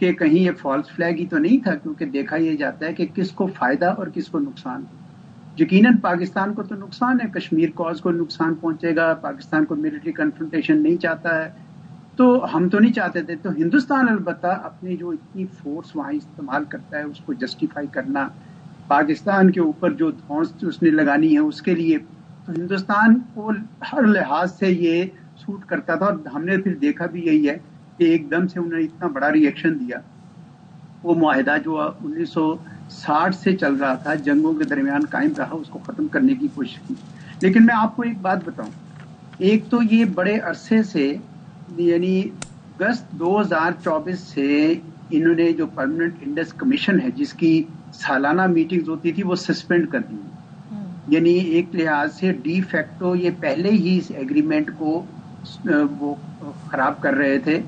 کہ کہیں یہ فالس فلیگ ہی تو نہیں تھا، کیونکہ دیکھا یہ جاتا ہے کہ کس کو فائدہ اور کس کو نقصان. یقیناً پاکستان کو تو نقصان ہے، کشمیر کاز کو نقصان پہنچے گا، پاکستان کو ملٹری کنفرنٹیشن نہیں چاہتا ہے، تو ہم تو نہیں چاہتے تھے. تو ہندوستان البتہ اپنی جو اتنی فورس وہاں استعمال کرتا ہے اس کو جسٹیفائی کرنا، پاکستان کے اوپر جو دھونس اس نے لگانی ہے اس کے لیے، تو ہندوستان کو ہر لحاظ سے یہ سوٹ کرتا تھا. اور ہم نے پھر دیکھا بھی یہی ہے کہ ایک دم سے انہوں نے اتنا بڑا ری ایکشن دیا. وہ معاہدہ جو 1960 سے چل رہا تھا، جنگوں کے درمیان قائم رہا، اس کو ختم کرنے کی کوشش کی. لیکن میں آپ کو ایک بات بتاؤں، ایک تو یہ بڑے عرصے سے، یعنی اگست 2024 سے انہوں نے جو پرماننٹ انڈس کمیشن ہے جس کی سالانہ میٹنگز ہوتی تھی وہ سسپینڈ کر دی. یعنی ایک لحاظ سے ڈی فیکٹو یہ پہلے ہی اس ایگریمنٹ کو وہ خراب کر رہے تھے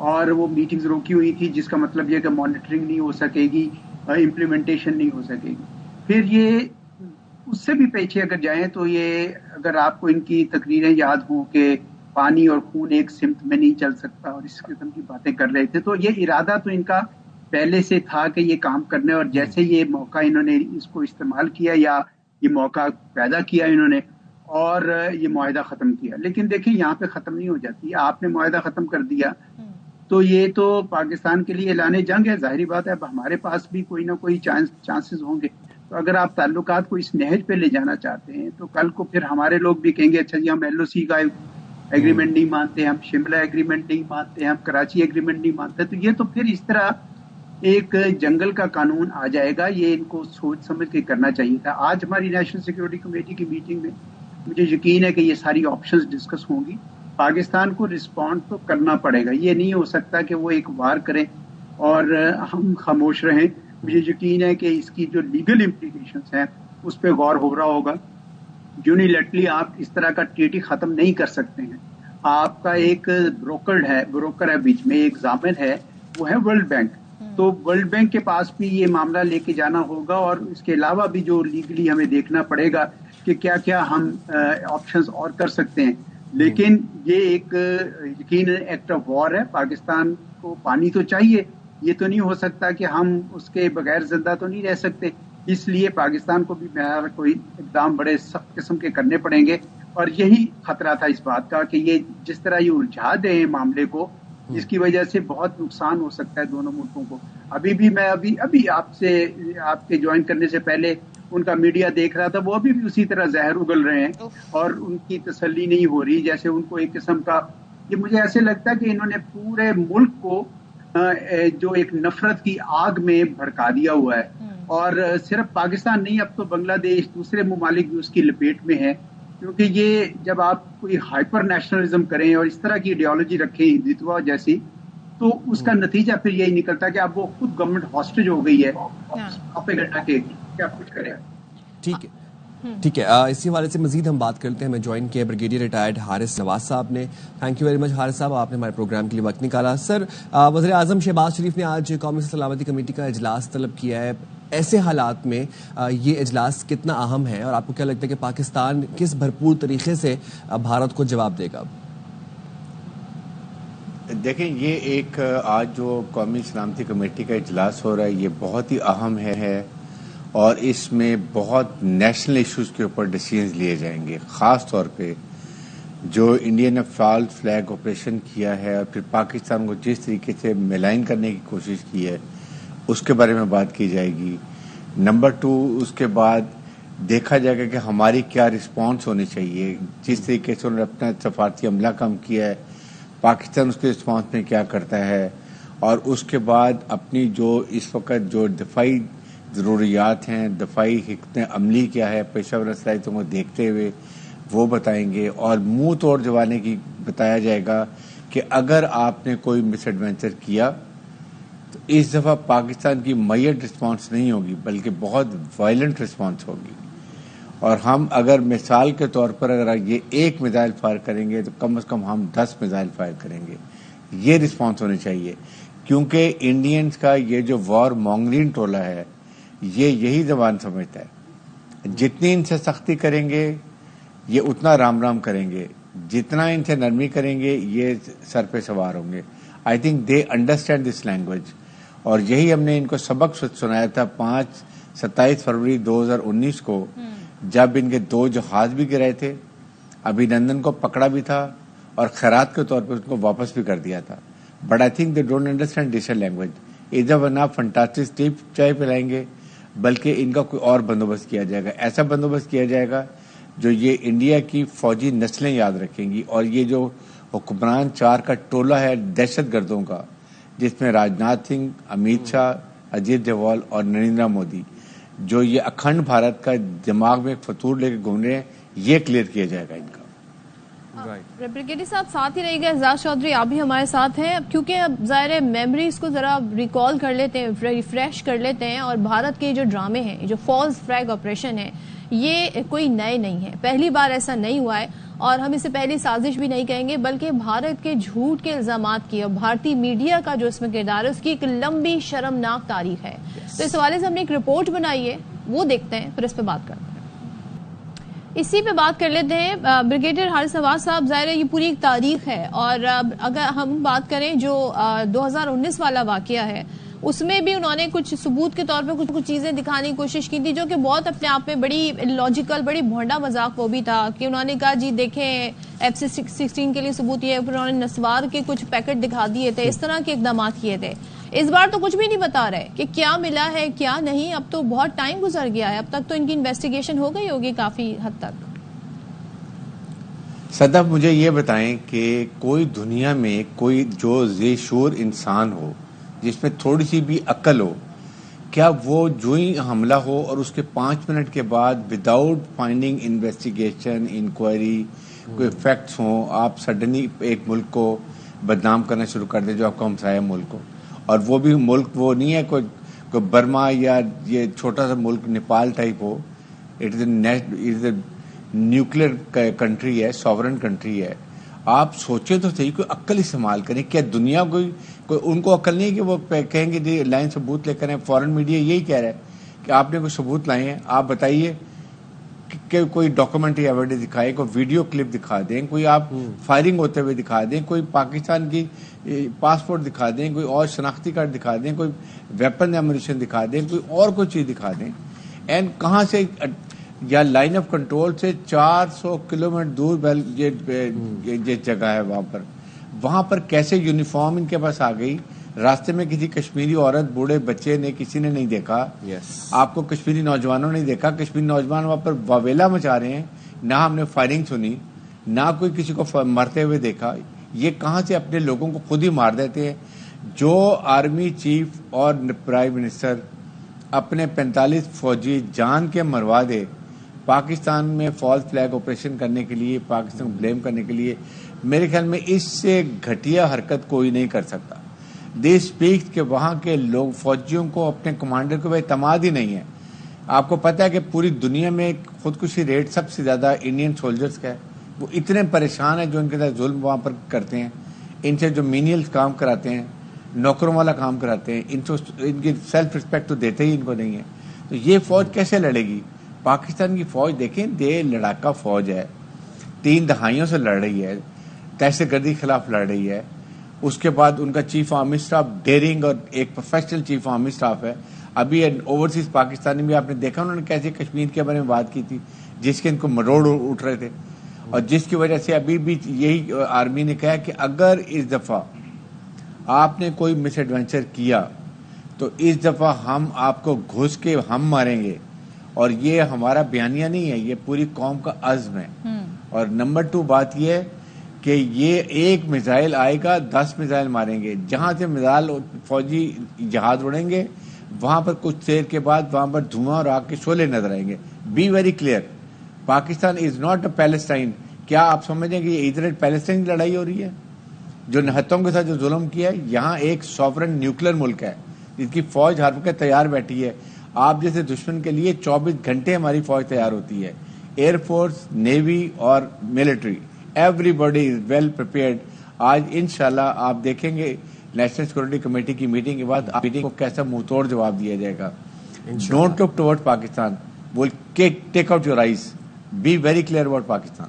اور وہ میٹنگز روکی ہوئی تھی، جس کا مطلب یہ کہ مانیٹرنگ نہیں ہو سکے گی، امپلیمنٹیشن نہیں ہو سکے گی. پھر یہ اس سے بھی پیچھے اگر جائیں تو یہ اگر آپ کو ان کی تقریریں یاد ہوں کہ پانی اور خون ایک سمت میں نہیں چل سکتا اور اس قسم کی باتیں کر رہے تھے، تو یہ ارادہ تو ان کا پہلے سے تھا کہ یہ کام کرنے، اور جیسے یہ موقع انہوں نے اس کو استعمال کیا یا یہ موقع پیدا کیا انہوں نے اور یہ معاہدہ ختم کیا. لیکن دیکھیں یہاں پہ ختم نہیں ہو جاتی. آپ نے معاہدہ ختم کر دیا تو یہ تو پاکستان کے لیے اعلان جنگ ہے. ظاہری بات ہے اب ہمارے پاس بھی کوئی نہ کوئی چانسز ہوں گے. تو اگر آپ تعلقات کو اس نہج پہ لے جانا چاہتے ہیں تو کل کو پھر ہمارے لوگ بھی کہیں گے اچھا جی ہم LOC کا ایگریمنٹ نہیں مانتے، ہم شملہ ایگریمنٹ نہیں مانتے، ہم کراچی ایگریمنٹ نہیں مانتے. تو یہ تو پھر اس طرح ایک جنگل کا قانون آ جائے گا. یہ ان کو سوچ سمجھ کے کرنا چاہیے تھا. آج ہماری نیشنل سیکورٹی کمیٹی کی میٹنگ میں مجھے یقین ہے کہ یہ ساری آپشنز ڈسکس ہوں گی. پاکستان کو رسپونڈ تو کرنا پڑے گا. یہ نہیں ہو سکتا کہ وہ ایک وار کریں اور ہم خاموش رہیں. مجھے یقین ہے کہ اس کی جو لیگل امپلیکیشنز ہیں اس پہ غور ہو رہا ہوگا. یونیلیٹرلی آپ اس طرح کا ٹریٹی ختم نہیں کر سکتے ہیں. آپ کا ایک بروکر ہے بیچ میں، ایک ضامن ہے، وہ ہے ورلڈ بینک. تو ورلڈ بینک کے پاس بھی یہ معاملہ لے کے جانا ہوگا اور اس کے علاوہ بھی جو لیگلی ہمیں دیکھنا پڑے گا کہ کیا کیا ہم آپشنز اور کر سکتے ہیں. لیکن یہ ایک یقین ایکٹ آف وار ہے. پاکستان کو پانی تو چاہیے، یہ تو نہیں ہو سکتا کہ ہم اس کے بغیر زندہ تو نہیں رہ سکتے. اس لیے پاکستان کو بھی کوئی اقدام بڑے سخت قسم کے کرنے پڑیں گے. اور یہی خطرہ تھا اس بات کا کہ یہ جس طرح یہ الجھا دیں معاملے کو، اس کی وجہ سے بہت نقصان ہو سکتا ہے دونوں ملکوں کو. میں ابھی آپ کے جوائن کرنے سے پہلے ان کا میڈیا دیکھ رہا تھا، وہ ابھی بھی اسی طرح زہر اگل رہے ہیں اور ان کی تسلی نہیں ہو رہی. جیسے ان کو ایک قسم کا، یہ مجھے ایسے لگتا ہے کہ انہوں نے پورے ملک کو جو ایک نفرت کی آگ میں بھڑکا دیا ہوا ہے. اور صرف پاکستان نہیں، اب تو بنگلہ دیش، دوسرے ممالک بھی اس کی لپیٹ میں ہیں. کیونکہ یہ جب آپ کوئی ہائپر نیشنلزم کریں اور اس طرح کی ایڈیالوجی رکھیں ہندوتوا جیسی، تو اس کا نتیجہ پھر یہی نکلتا ہے کہ اب وہ خود گورنمنٹ ہاسٹیج ہو گئی ہے پروپیگنڈا کے، کیا کچھ کرے. ٹھیک ہے. اسی حوالے سے مزید ہم بات کرتے ہیں. ہمیں جوائن کیا بریگیڈیئر ریٹائرڈ حارث نواز صاحب نے. تھینک یو ویری مچ حارث صاحب، آپ نے ہمارے پروگرام کے لیے وقت نکالا. سر، وزیر اعظم شہباز شریف نے آج قومی سلامتی کمیٹی کا اجلاس طلب کیا ہے. ایسے حالات میں یہ اجلاس کتنا اہم ہے اور آپ کو کیا لگتا ہے کہ پاکستان کس بھرپور طریقے سے بھارت کو جواب دے گا؟ دیکھیں، یہ ایک آج جو قومی سلامتی کمیٹی کا اجلاس ہو رہا ہے یہ بہت ہی اہم ہے اور اس میں بہت نیشنل ایشوز کے اوپر ڈیسیژنز لیے جائیں گے. خاص طور پہ جو انڈیا نے فالس فلیگ آپریشن کیا ہے اور پھر پاکستان کو جس طریقے سے ملائن کرنے کی کوشش کی ہے اس کے بارے میں بات کی جائے گی. نمبر 2، اس کے بعد دیکھا جائے گا کہ ہماری کیا رسپانس ہونی چاہیے. جس طریقے سے انہوں نے اپنا سفارتی عملہ کم کیا ہے، پاکستان اس کے رسپانس میں کیا کرتا ہے، اور اس کے بعد اپنی جو اس وقت جو دفاعی ضروریات ہیں، دفاعی حکمت عملی کیا ہے پیشہ ورانہ صلاحیتوں کو دیکھتے ہوئے وہ بتائیں گے. اور منہ توڑ جوانے کی بتایا جائے گا کہ اگر آپ نے کوئی مس ایڈوینچر کیا تو اس دفعہ پاکستان کی میڈ رسپانس نہیں ہوگی بلکہ بہت وائلنٹ رسپانس ہوگی. اور ہم اگر مثال کے طور پر اگر یہ ایک میزائل فائر کریں گے تو کم از کم ہم 10 میزائل فائر کریں گے. یہ رسپانس ہونی چاہیے، کیونکہ انڈینز کا یہ جو وار مونگرین ٹولہ ہے یہ یہی زبان سمجھتا ہے. جتنی ان سے سختی کریں گے یہ اتنا رام رام کریں گے، جتنا ان سے نرمی کریں گے یہ سر پہ سوار ہوں گے. I think they understand this language. اور یہی ہم نے ان کو سبق سنایا تھا 27 فروری 2019 کو، جب ان کے 2 جہاز بھی گرے تھے، ابھینندن کو پکڑا بھی تھا اور خیرات کے طور پر اس کو واپس بھی کر دیا تھا. But I think they don't understand digital language. ادھر ورنہ فنٹاسٹک ٹیپ چائے پلائیں گے، بلکہ ان کا کوئی اور بندوبست کیا جائے گا، ایسا بندوبست کیا جائے گا جو یہ انڈیا کی فوجی نسلیں یاد رکھیں گی. اور یہ جو حکمران 4 کا ٹولہ ہے دہشت گردوں کا، جس میں راجناتھ سنگھ، امیت شاہ، اجیت ڈوال اور نریندر مودی، جو یہ اکھنڈ بھارت کا دماغ میں فطور لے کے گھوم رہے ہیں، یہ کلیئر کیا جائے گا ان کا. برگیڈیئر صاحب ساتھ ہی رہے گا. اعزاز چودھری آپ بھی ہمارے ساتھ ہیں، کیونکہ اب ظاہر ہے میموریز کو ذرا ریکال کر لیتے ہیں، ریفریش کر لیتے ہیں. اور بھارت کے جو ڈرامے ہیں، جو فالس فلیگ آپریشن ہے، یہ کوئی نئے نہیں ہے، پہلی بار ایسا نہیں ہوا ہے. اور ہم اسے پہلی سازش بھی نہیں کہیں گے، بلکہ بھارت کے جھوٹ کے الزامات کی اور بھارتی میڈیا کا جو اس میں کردار ہے، اس کی ایک لمبی شرمناک تاریخ ہے. تو اس حوالے سے ہم نے ایک رپورٹ بنائی ہے، وہ دیکھتے ہیں، پھر اس پہ بات کرتے ہیں. اسی پہ بات کر لیتے ہیں. بریگیڈیئر حارث نواز صاحب، ظاہر ہے یہ پوری ایک تاریخ ہے، اور اگر ہم بات کریں جو 2019 والا واقعہ ہے، اس میں بھی انہوں نے کچھ ثبوت کے طور پہ کچھ چیزیں دکھانے کی کوشش کی تھی، جو کہ بہت اپنے آپ میں بڑی لاجیکل، بڑی بھونڈا مذاق وہ بھی تھا. کہ انہوں نے کہا جی دیکھیں F-16 کے لیے ثبوت یہ ہے، پھر انہوں نے نسوار کے کچھ پیکٹ دکھا دیے تھے، اس طرح کے اقدامات کیے تھے. اس بار تو کچھ بھی نہیں بتا رہے کہ کیا ملا ہے کیا نہیں. اب تو بہت ٹائم گزر گیا ہے، اب تک تو ان کی انویسٹیگیشن ہو گئی ہوگی کافی حد تک. صدف مجھے یہ بتائیں کہ کوئی دنیا میں کوئی جو ذی شعور انسان ہو، جس میں تھوڑی سی بھی عقل ہو، کیا وہ جو ہی حملہ ہو اور اس کے 5 منٹ کے بعد وداؤٹ فائنڈنگ انویسٹیگیشن، انکوائری، کوئی فیکٹس ہوں، آپ سڈنلی ایک ملک کو بدنام کرنا شروع کر دیں جو آپ کا ہمسایہ ملک ہو؟ اور وہ بھی ملک وہ نہیں ہے کوئی برما یا یہ چھوٹا سا ملک نیپال ٹائپ ہو. It is a nuclear country ہے، سوورن کنٹری ہے. آپ سوچیں تو صحیح، کوئی عقل استعمال کریں. کیا دنیا کوئی ان کو عقل نہیں ہے کہ وہ کہیں گے جی لائن ثبوت لے کر آئیں؟ فورن میڈیا یہی کہہ رہا ہے کہ آپ نے کوئی ثبوت لائے ہیں، آپ بتائیے کہ کوئی ڈاکومنٹری ایویڈنس دکھائے، کوئی ویڈیو کلپ دکھا دیں، کوئی آپ فائرنگ ہوتے ہوئے دکھا دیں، کوئی پاکستان کی پاسپورٹ دکھا دیں، کوئی اور شناختی کارڈ دکھا دیں، کوئی ویپن ایمونیشن دکھا دیں، کوئی اور کوئی چیز دکھا دیں. اینڈ کہاں سے، یا لائن آف کنٹرول سے 400 کلومیٹر دور یہ جگہ ہے وہاں پر کیسے یونیفارم ان کے پاس آ گئی؟ راستے میں کسی کشمیری عورت، بوڑھے بچے نے، کسی نے نہیں دیکھا. آپ کو کشمیری نوجوانوں نے دیکھا؟ کشمیری نوجوان وہاں پر واویلا مچا رہے ہیں. نہ ہم نے فائرنگ سنی، نہ کوئی کسی کو مرتے ہوئے دیکھا. یہ کہاں سے اپنے لوگوں کو خود ہی مار دیتے ہیں؟ جو آرمی چیف اور پرائم منسٹر اپنے 45 فوجی جان کے مروا دے پاکستان میں فالس فلیگ آپریشن کرنے کے لیے، پاکستان کو بلیم کرنے کے لیے، میرے خیال میں اس سے گھٹیا حرکت کوئی نہیں کر سکتا. دے اسپیک کہ وہاں کے لوگ، فوجیوں کو، اپنے کمانڈر کو اعتماد ہی نہیں ہے. آپ کو پتہ ہے کہ پوری دنیا میں خودکشی ریٹ سب سے زیادہ انڈین سولجرز کا ہے. وہ اتنے پریشان ہیں جو ان کے ساتھ ظلم وہاں پر کرتے ہیں، ان سے جو مینیل کام کراتے ہیں، نوکروں والا کام کراتے ہیں، ان کی سیلف رسپیکٹ تو دیتے ہی ان کو نہیں ہے. تو یہ فوج کیسے لڑے گی؟ پاکستان کی فوج دیکھیں، لڑاکا فوج ہے، 3 دہائیوں سے لڑ رہی ہے، دہشت گردی کے خلاف لڑ رہی ہے. اس کے بعد ان کا چیف آرمی اسٹاف ڈیرنگ اور ایک پروفیشنل چیف آرمی اسٹاف ہے. ابھی اوورسیز پاکستانی بھی آپ نے دیکھا انہوں نے کیسے کشمیر کے بارے میں بات کی تھی، جس کے ان کو مروڑ اٹھ رہے تھے، اور جس کی وجہ سے ابھی بھی یہی آرمی نے کہا کہ اگر اس دفعہ آپ نے کوئی مس ایڈونچر کیا تو اس دفعہ ہم آپ کو گھس کے ہم ماریں گے. اور یہ ہمارا بیانیہ نہیں ہے، یہ پوری قوم کا عزم ہے. اور نمبر 2 بات یہ ہے کہ یہ ایک میزائل آئے گا، 10 میزائل ماریں گے. جہاں سے میزائل فوجی جہاز اڑیں گے، وہاں پر کچھ دیر کے بعد وہاں پر دھواں اور آگ کے شعلے نظر آئیں گے. Be very clear, Pakistan is not a Palestine. کیا آپ سمجھیں کہ یہ ادھر پیلسٹائن کی لڑائی ہو رہی ہے؟ جو نہتوں کے ساتھ جو ظلم کیا ہے، یہاں ایک سوورن نیوکلیر ملک ہے جس کی فوج ہر وقت تیار بیٹھی ہے. آپ جیسے دشمن کے لیے 24 گھنٹے ہماری فوج تیار ہوتی ہے. ایئر فورس، نیوی اور military, everybody is well prepared. آج انشاءاللہ آپ دیکھیں گے نیشنل سیکورٹی کمیٹی کی میٹنگ کے بعد میٹنگ کو کیسا منہ توڑ جواب دیا جائے گا. Don't look toward Pakistan, will take out your eyes, be very clear about Pakistan.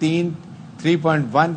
3.1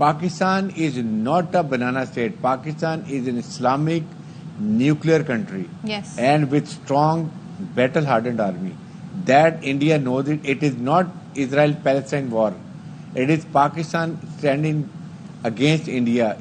Pakistan is not a banana state. Pakistan is an Islamic nuclear country. Yes. And with strong battle-hardened army. That India knows it. It is not Israel-Palestine war. It is Pakistan standing against India.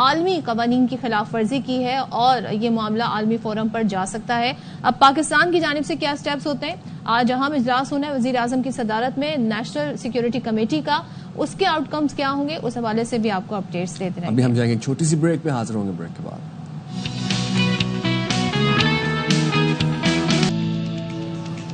عالمی قوانین کی خلاف ورزی کی ہے اور یہ معاملہ عالمی فورم پر جا سکتا ہے. اب پاکستان کی جانب سے کیا سٹیپس ہوتے ہیں؟ آج اہم اجلاس ہونا ہے وزیر اعظم کی صدارت میں نیشنل سیکیورٹی کمیٹی کا. اس کے آؤٹ کمز کیا ہوں گے اس حوالے سے بھی آپ کو اپڈیٹس دیتے رہیں گے. ابھی ہم جائیں گے ایک چھوٹی سی بریک پہ، حاضر ہوں گے بریک کے بعد.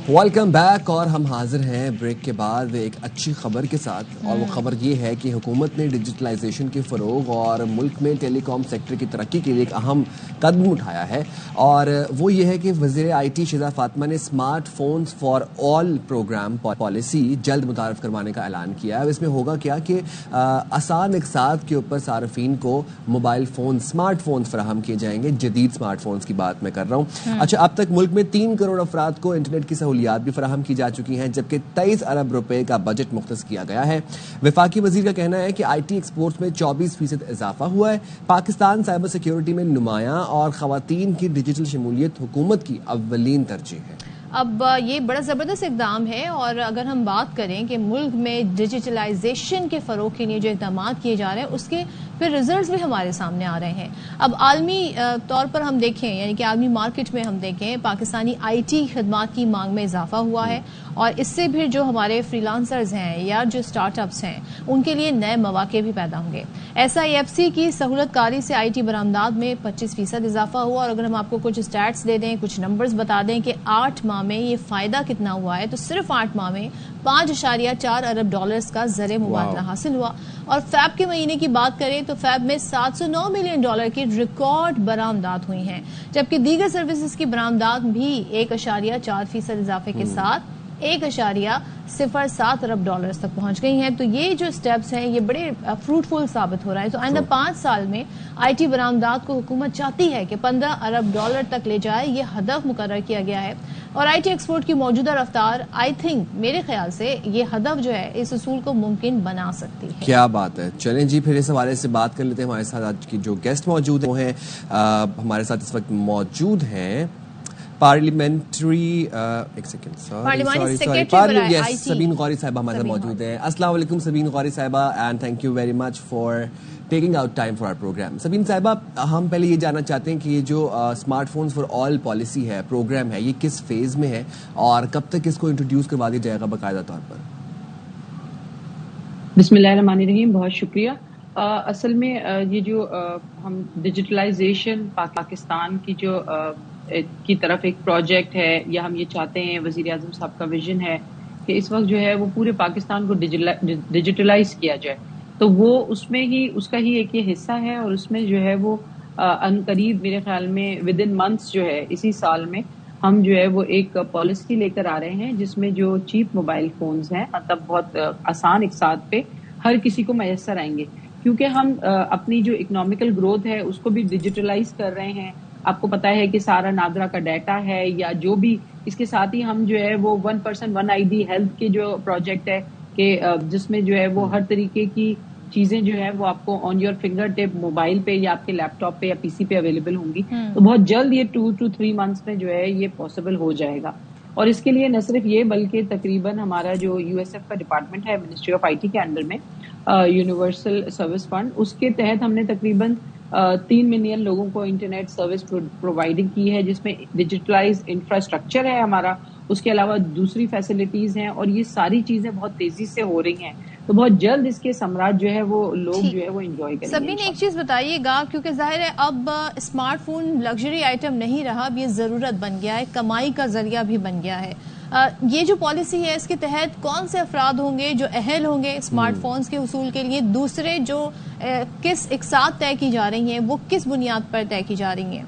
ویلکم بیک، اور ہم حاضر ہیں بریک کے بعد ایک اچھی خبر کے ساتھ، اور وہ خبر یہ ہے کہ حکومت نے ڈیجیٹلائزیشن کے فروغ اور ملک میں ٹیلی کام سیکٹر کی ترقی کے لیے ایک اہم قدم اٹھایا ہے، اور وہ یہ ہے کہ وزیر آئی ٹی شہزاد فاطمہ نے smartphones for all programme policy جلد متعارف کروانے کا اعلان کیا ہے. اس میں ہوگا کیا کہ آسان اقساط کے اوپر صارفین کو موبائل فون اسمارٹ فونز فراہم کیے جائیں گے. جدید اسمارٹ فونز کی بات میں کر رہا ہوں. اچھا، اب تک ملک میں 3 کروڑ افراد کو انٹرنیٹ کی سہولیات بھی فراہم کی جا چکی ہیں، جبکہ 23 ارب روپے کا بجٹ مختص کیا گیا ہے. وفاقی وزیر کا کہنا ہے کہ آئی ٹی ایکسپورٹس میں 24% اضافہ ہوا ہے. پاکستان سائبر سیکیورٹی میں نمایاں، اور خواتین کی ڈیجیٹل شمولیت حکومت کی اولین ترجیح ہے. اب یہ بڑا زبردست اقدام ہے، اور اگر ہم بات کریں کہ ملک میں ڈیجیٹلائزیشن کے فروغ کے لیے جو اقدامات کیے جا رہے ہیں اس کے پھر ریزلٹس بھی ہمارے سامنے آ رہے ہیں. اب عالمی طور پر ہم دیکھیں، یعنی کہ عالمی مارکیٹ میں ہم دیکھیں، پاکستانی آئی ٹی خدمات کی مانگ میں اضافہ ہوا ہے، اور اس سے بھی جو ہمارے فری لانسرز ہیں یا جو اسٹارٹ اپس ہیں ان کے لیے نئے مواقع بھی پیدا ہوں گے. SIFC کی سہولت کاری سے آئی ٹی برآمدات میں 25% اضافہ ہوا، اور اگر ہم آپ کو کچھ اسٹیٹس دے دیں، کچھ نمبرز بتا دیں کہ 8 ماہ میں یہ فائدہ کتنا ہوا ہے، تو صرف 8 ماہ میں 5.4 ارب ڈالرز کا زر مبادلہ حاصل ہوا. اور فیب کے مہینے کی بات کریں تو فیب میں 709 ملین ڈالر کی ریکارڈ برآمدات ہوئی ہیں، جبکہ دیگر سروسز کی برآمدات بھی 1.4% اضافے کے ساتھ 1.07 ارب ڈالرز تک پہنچ گئی ہیں. تو یہ جو سٹیپس ہیں یہ بڑے فروٹفل ثابت ہو رہا ہے. تو آئندہ 5 سال میں آئی ٹی برآمدات کو حکومت چاہتی ہے کہ 15 ارب ڈالر تک لے جائے. یہ ہدف مقرر کیا گیا ہے، اور آئی ٹی ایکسپورٹ کی موجودہ رفتار آئی تھنک میرے خیال سے یہ ہدف جو ہے اس اصول کو ممکن بنا سکتی ہے. کیا بات ہے. چلیں جی، پھر اس حوالے سے بات کر لیتے ہیں. ہمارے ساتھ آج کی جو گیسٹ موجود ہیں وہ ہیں ہمارے ساتھ اس وقت موجود ہیں پارلیمنٹری سبین غوری صاحبہ ہمارے ساتھ موجود ہیں. السلام علیکم Sabeen Ghauri sahiba, and thank you very much for taking out time for our programme. Sabeen sahiba, ہم پہلے یہ جاننا چاہتے ہیں کہ یہ جو smart phones for all policy ہے، پروگرام ہے، یہ کس فیز میں ہے اور کب تک اس کو انٹروڈیوس کروا دیا جائے گا باقاعدہ طور پر؟ بسم اللہ الرحمن الرحیم. بہت شکریہ. اصل میں یہ جو ہم ڈیجیٹلائزیشن پاکستان کی جو کی طرف ایک پروجیکٹ ہے، یا ہم یہ چاہتے ہیں، وزیر اعظم صاحب کا ویژن ہے کہ اس وقت جو ہے وہ پورے پاکستان کو ڈیجیٹلائز کیا جائے، تو وہ اس میں ہی اس کا ہی ایک یہ حصہ ہے. اور اس میں جو ہے وہ ان قریب میرے خیال میں ود ان منتھس جو ہے اسی سال میں ہم جو ہے وہ ایک پالیسی لے کر آ رہے ہیں جس میں جو چیپ موبائل فونز ہیں مطلب بہت آسان اقساط پہ ہر کسی کو میسر آئیں گے، کیونکہ ہم اپنی جو اکنامیکل گروتھ ہے اس کو بھی ڈیجیٹلائز کر رہے ہیں. آپ کو پتا ہے کہ سارا نادرا کا ڈیٹا ہے یا جو بھی، اس کے ساتھ ہی ہم جو ہے وہ 1% 1 ID ہیلتھ کے جو پروجیکٹ ہے کہ جس میں جو ہے وہ ہر طریقے کی چیزیں جو ہے وہ آپ کو on your finger tip mobile پہ یا آپ کے لیپ ٹاپ پہ یا PC پہ اویلیبل ہوں گی. تو بہت جلد یہ 2 to 3 months میں جو ہے یہ پاسبل ہو جائے گا. اور اس کے لیے نہ صرف یہ بلکہ تقریباً ہمارا جو USF کا ڈپارٹمنٹ ہے منسٹری آف IT کے انڈر میں یونیورسل سروس فنڈ، اس کے تحت ہم نے تقریباً 3 ملین لوگوں کو انٹرنیٹ سروس پرووائڈنگ کی ہے، جس میں ڈیجیٹلائز انفراسٹرکچر ہے ہمارا، اس کے علاوہ دوسری فیسلٹیز ہیں، اور یہ ساری چیزیں بہت تیزی سے ہو رہی ہیں. تو بہت جلد اس کے ثمرات جو ہے وہ لوگ جو ہے وہ انجوائے کریں گے. سبین ایک چیز بتائیے گا، کیونکہ ظاہر ہے اب اسمارٹ فون لگژری آئٹم نہیں رہا، اب یہ ضرورت بن گیا ہے، کمائی کا ذریعہ بھی بن گیا ہے. یہ جو پالیسی ہے اس کے تحت کون سے افراد ہوں گے جو اہل ہوں گے اسمارٹ فونز کے حصول کے لیے؟ دوسرے جو کس اقساط طے کی جا رہی ہیں وہ کس بنیاد پر طے کی جا رہی ہیں؟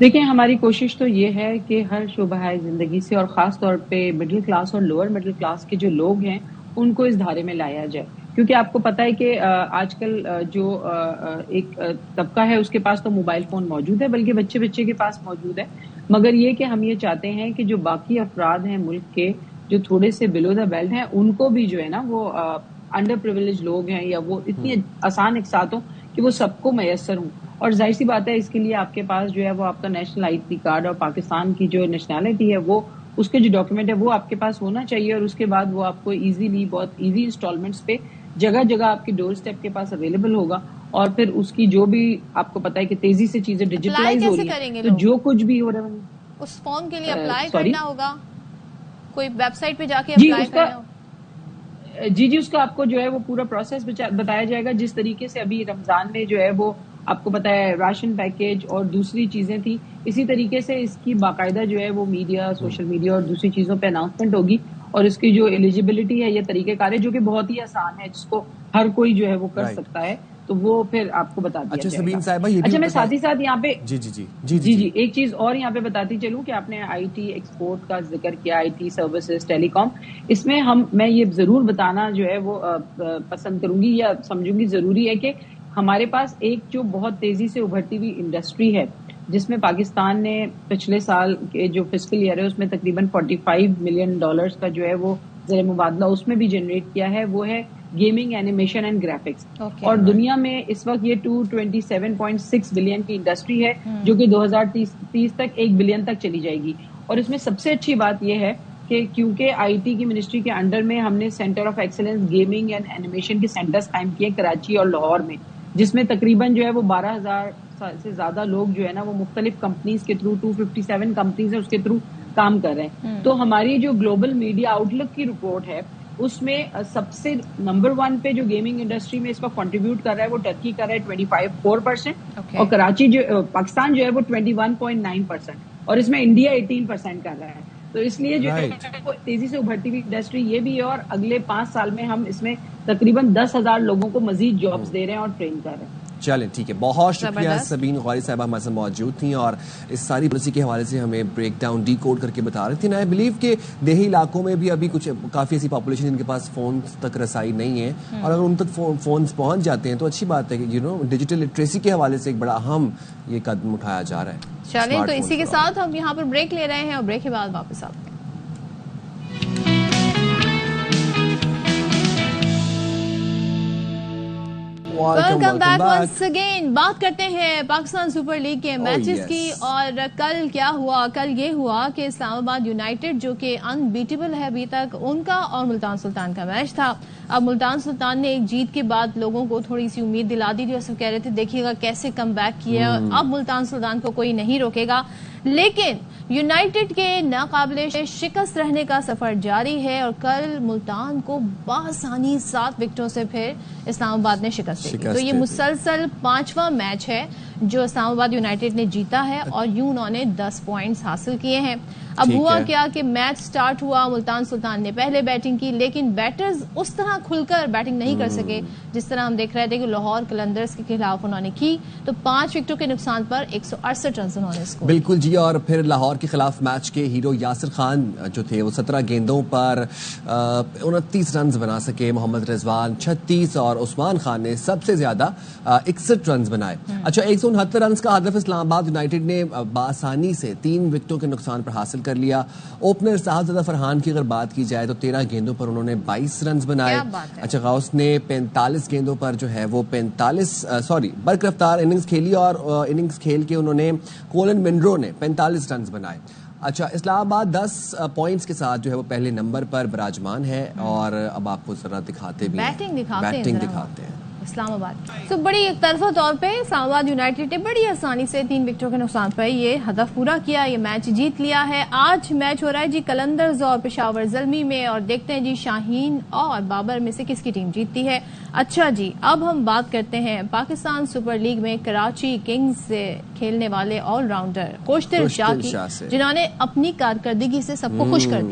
دیکھیں، ہماری کوشش تو یہ ہے کہ ہر شعبہ زندگی سے اور خاص طور پہ مڈل کلاس اور لوور مڈل کلاس کے جو لوگ ہیں ان کو اس دھارے میں لایا جائے، کیونکہ آپ کو پتا ہے کہ آج کل جو ایک طبقہ ہے اس کے پاس تو موبائل فون موجود ہے، بلکہ بچے کے پاس موجود ہے، مگر یہ کہ ہم یہ چاہتے ہیں کہ جو باقی افراد ہیں ملک کے جو تھوڑے سے بلو دا بیلٹ ہیں ان کو بھی جو ہے نا وہ انڈر پریویلیج لوگ ہیں یا وہ اتنی آسان اقساط ہوں کہ وہ سب کو میسر ہوں. اور ظاہر سی بات ہے اس کے لیے آپ کے پاس جو ہے وہ آپ کا نیشنل ID کارڈ اور پاکستان کی جو نیشنلٹی ہے وہ اس کے جو ڈاکیومنٹ ہے وہ آپ کے پاس ہونا چاہیے، اور اس کے بعد وہ آپ کو ایزیلی بہت ایزی انسٹالمنٹس پہ جگہ جگہ آپ کے ڈور اسٹیپ کے پاس اویلیبل ہوگا. اور پھر اس کی جو بھی آپ کو پتا ہے کہ تیزی سے چیزیں ڈیجیٹلائز ہو رہی ہیں تو جو کچھ بھی ہو رہا ہے اس فارم کے لیے اپلائی کرنا ہوگا, کوئی ویب سائٹ پہ جا کے اپلائی کرنا ہوگا؟ جی اس کا آپ کو جو ہے وہ پورا پروسیس بتایا جائے گا. جس طریقے سے ابھی رمضان میں جو ہے وہ آپ کو پتا ہے راشن پیکیج اور دوسری چیزیں تھی, اسی طریقے سے اس کی باقاعدہ جو ہے وہ میڈیا, سوشل میڈیا اور دوسری چیزوں پہ اناؤنسمنٹ ہوگی, اور اس کی جو ایلیجیبلٹی ہے, یہ طریقہ کار ہے جو کہ بہت ہی آسان ہے, جس کو ہر کوئی جو ہے وہ کر سکتا ہے, تو وہ پھر آپ کو بتا دیا جائے گا. اچھا میں ساتھ ہی ساتھ یہاں پہ جی ایک چیز اور یہاں پہ بتاتی چلوں کہ آپ نے آئی ٹی ایکسپورٹ کا ذکر کیا, آئی ٹی سروسز, ٹیلی کام, اس میں میں یہ ضرور بتانا جو ہے وہ پسند کروں گی یا سمجھوں گی ضروری ہے کہ ہمارے پاس ایک جو بہت تیزی سے ابھرتی ہوئی انڈسٹری ہے, جس میں پاکستان نے پچھلے سال کے جو فسکل ایئر ہے اس میں تقریباً $45 ملین کا جو ہے وہ زر مبادلہ اس میں بھی جنریٹ کیا ہے, وہ ہے گیمنگ, اینیمیشن اینڈ گرافکس. اور دنیا میں اس وقت یہ 227.6 بلین کی انڈسٹری ہے جو کہ 2030 تک 1 بلین تک چلی جائے گی. اور اس میں سب سے اچھی بات یہ ہے کہ کیونکہ آئی ٹی کی منسٹری کے انڈر میں ہم نے centre of excellence gaming and animation کے سینٹرز قائم کیے کراچی اور لاہور میں, جس میں تقریباً جو ہے وہ 12,000 سے زیادہ لوگ جو ہے نا وہ مختلف کمپنیز کے تھرو 257 کمپنیز ہیں اس کے تھرو کام کر رہے ہیں. تو ہماری جو گلوبل میڈیا آؤٹ لک کی رپورٹ ہے اس میں سب سے نمبر 1 پہ جو گیمنگ انڈسٹری میں اس کا کنٹریبیوٹ کر رہا ہے وہ ٹرکی کر رہا ہے 24%, اور کراچی جو پاکستان جو ہے وہ 21.9%, اور اس میں انڈیا 18% کر رہا ہے. تو اس لیے جو ہے تیزی سے ابھرتی ہوئی انڈسٹری یہ بھی ہے, اور اگلے 5 سال میں ہم اس میں تقریباً 10,000 لوگوں کو مزید جابز دے رہے ہیں اور ٹرین کر رہے ہیں. چلیں ٹھیک ہے, بہت شکریہ. سبین غوری صاحبہ ہمارے ساتھ موجود تھیں اور اس ساری پالیسی کے حوالے سے ہمیں بریک ڈاؤن ڈی کوڈ کر کے بتا رہی تھیں. آئی بلیو کہ دیہی علاقوں میں بھی ابھی کچھ کافی ایسی پاپولیشن جن کے پاس فون تک رسائی نہیں ہے, اور اگر ان تک فونز پہنچ جاتے ہیں تو اچھی بات ہے کہ ڈیجیٹل لٹریسی کے حوالے سے ایک بڑا اہم یہ قدم اٹھایا جا رہا ہے. چلیں تو اسی کے ساتھ ہم یہاں پر بریک لے رہے ہیں اور بریک کے بعد واپس آتے ہیں. Welcome back once again. بات کرتے ہیں پاکستان سپر لیگ کے میچز کی, اور کل کیا ہوا. کل یہ ہوا کہ اسلام آباد یونائٹڈ جو کہ ان بیٹیبل ہے ابھی تک, ان کا اور ملتان سلطان کا میچ تھا. اب ملتان سلطان نے ایک جیت کے بعد لوگوں کو تھوڑی سی امید دلا دی تھی, اور سب کہہ رہے تھے دیکھیے گا کیسے کم بیک کیا, اب ملتان سلطان کو کوئی نہیں روکے گا. لیکن یونائٹڈ کے ناقابل شکست رہنے کا سفر جاری ہے, اور کل ملتان کو بآسانی 7 وکٹوں سے پھر اسلام آباد نے شکست دی. تو یہ مسلسل 5واں میچ ہے جو اسلام آباد یونائٹڈ نے جیتا ہے, اور یوں انہوں نے 10 پوائنٹس حاصل کیے ہیں. اب ہوا کیا کہ میچ سٹارٹ ہوا, ملتان سلطان نے پہلے بیٹنگ کی, لیکن بیٹرز اس طرح کھل کر بیٹنگ نہیں کر سکے جس طرح ہم دیکھ رہے تھے کہ لاہور قلندرز کے خلاف انہوں نے کی. تو 5 وکٹوں کے نقصان پر 168 رنز انہوں نے اسکور. بالکل جی. اور پھر لاہور کے خلاف میچ کے ہیرو یاسر خان جو تھے وہ 17 گیندوں پر 29 رنز بنا سکے, محمد رضوان 36 اور عثمان خان نے سب سے زیادہ 61 رنز بنائے. اچھا 169 رنز کا ہدف اسلام آباد یونائٹڈ نے بآسانی سے 3 وکٹوں کے نقصان پر حاصل کر لیا. اوپنر صاحبزادہ فرحان کی اگر بات کی جائے تو 13 گیندوں پر انہوں نے 22 رنز بنائے. اچھا غوث نے 45 گیندوں پر جو ہے وہ برق رفتار اننگز کھیلی, اور اننگز کھیل کے انہوں نے کولن منرو نے 45 رنز بنائے. اچھا اسلام آباد 10 پوائنٹس کے ساتھ جو ہے وہ پہلے نمبر پر براجمان ہے, اور اب آپ کو ذرا دکھاتے بھی بیٹنگ دکھاتے ہیں اسلام آباد. تو بڑی ایک طرفہ طور پہ اسلام آباد یونائٹڈ نے بڑی آسانی سے 3 وکٹوں کے نقصان پر یہ ہدف پورا کیا, یہ میچ جیت لیا ہے. آج میچ ہو رہا ہے جی قلندرز اور پشاور زلمی میں, اور دیکھتے ہیں جی شاہین اور بابر میں سے کس کی ٹیم جیتتی ہے. اچھا جی اب ہم بات کرتے ہیں پاکستان سپر لیگ میں کراچی کنگز سے کھیلنے والے آل راؤنڈر خوشدل شاہ کی, جنہوں نے اپنی کارکردگی سے سب کو خوش کر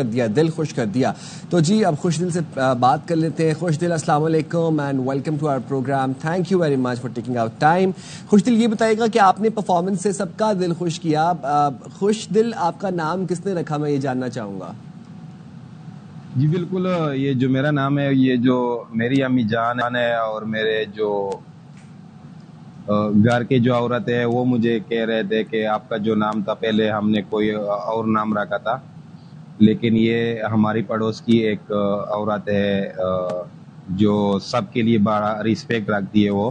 دیا, دل خوش کر دیا. تو جی اب خوشدل سے بات کر لیتے ہیں. خوشدل السلام علیکم and welcome to our programme. Thank you very much for taking out time. Khushdil یہ بتائیے گا کہ آپ نے پرفارمنس سے سب کا دل خوش کیا. خوشدل آپ کا نام کس نے رکھا, میں یہ جاننا چاہوں گا. جی بالکل, یہ جو میرا نام ہے یہ جو میری امی جان ہے اور میرے جو گھر کے جو عورت ہے وہ مجھے کہہ رہے تھے کہ آپ کا جو نام تھا پہلے ہم نے کوئی اور نام رکھا تھا, لیکن یہ ہماری پڑوس کی ایک عورت ہے جو سب کے لیے بڑا ریسپیکٹ رکھتی ہے وہ,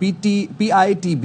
PITB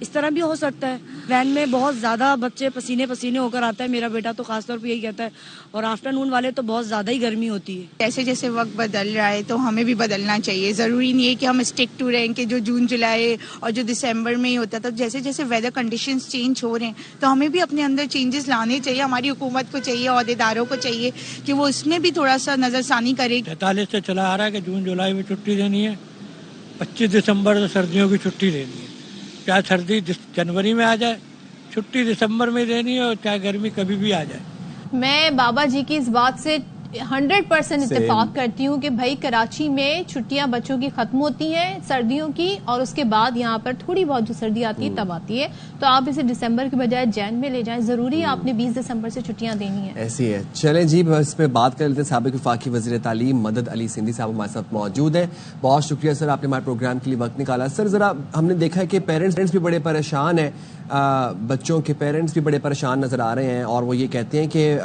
اس طرح بھی ہو سکتا ہے. وین میں بہت زیادہ بچے پسینے پسینے ہو کر آتا ہے. میرا بیٹا تو خاص طور پہ یہی کہتا ہے. اور آفٹر نون والے تو بہت زیادہ ہی گرمی ہوتی ہے. جیسے جیسے وقت بدل رہا ہے تو ہمیں بھی بدلنا چاہیے. ضروری نہیں ہے کہ ہم اسٹک ٹو رہیں کہ جو جون جولائی اور جو دسمبر میں ہی ہوتا تھا. جیسے جیسے ویدر کنڈیشنز چینج ہو رہے ہیں تو ہمیں بھی اپنے اندر چینجز لانے چاہیے. ہماری حکومت کو چاہیے, عہدیداروں کو چاہیے کہ وہ اس میں بھی تھوڑا سا نظر ثانی کرے. 43 سے چلا آ رہا ہے کہ جون جولائی میں چھٹی دینی ہے, 25 دسمبر سے سردیوں کی چھٹی دینی ہے. چاہے سردی جنوری میں آ جائے, چھٹی دسمبر میں دینی ہے, اور چاہے گرمی کبھی بھی آ جائے. میں بابا جی کی اس بات سے 100% اتفاق کرتی ہوں کہ بھائی کراچی میں چھٹیاں بچوں کی ختم ہوتی ہیں سردیوں کی, اور اس کے بعد یہاں پر تھوڑی بہت جو سردی آتی ہے تب آتی ہے. تو آپ اسے دسمبر کے بجائے جین میں لے جائیں. ضروری آپ نے 20 دسمبر سے چھٹیاں دینی ہیں. ایسی ہے. چلیں جی, اس پہ بات کر لیتے ہیں. سابق وفاقی وزیر تعلیم مدد علی سندھی صاحب ہمارے ساتھ موجود ہیں. بہت شکریہ سر, آپ نے ہمارے پروگرام کے لیے وقت نکالا. سر ذرا ہم نے دیکھا ہے کہ پیرنٹس بھی بڑے پریشان ہیں, بچوں کے پیرنٹس بھی بڑے پریشان نظر آ رہے ہیں, اور وہ یہ کہتے ہیں کہ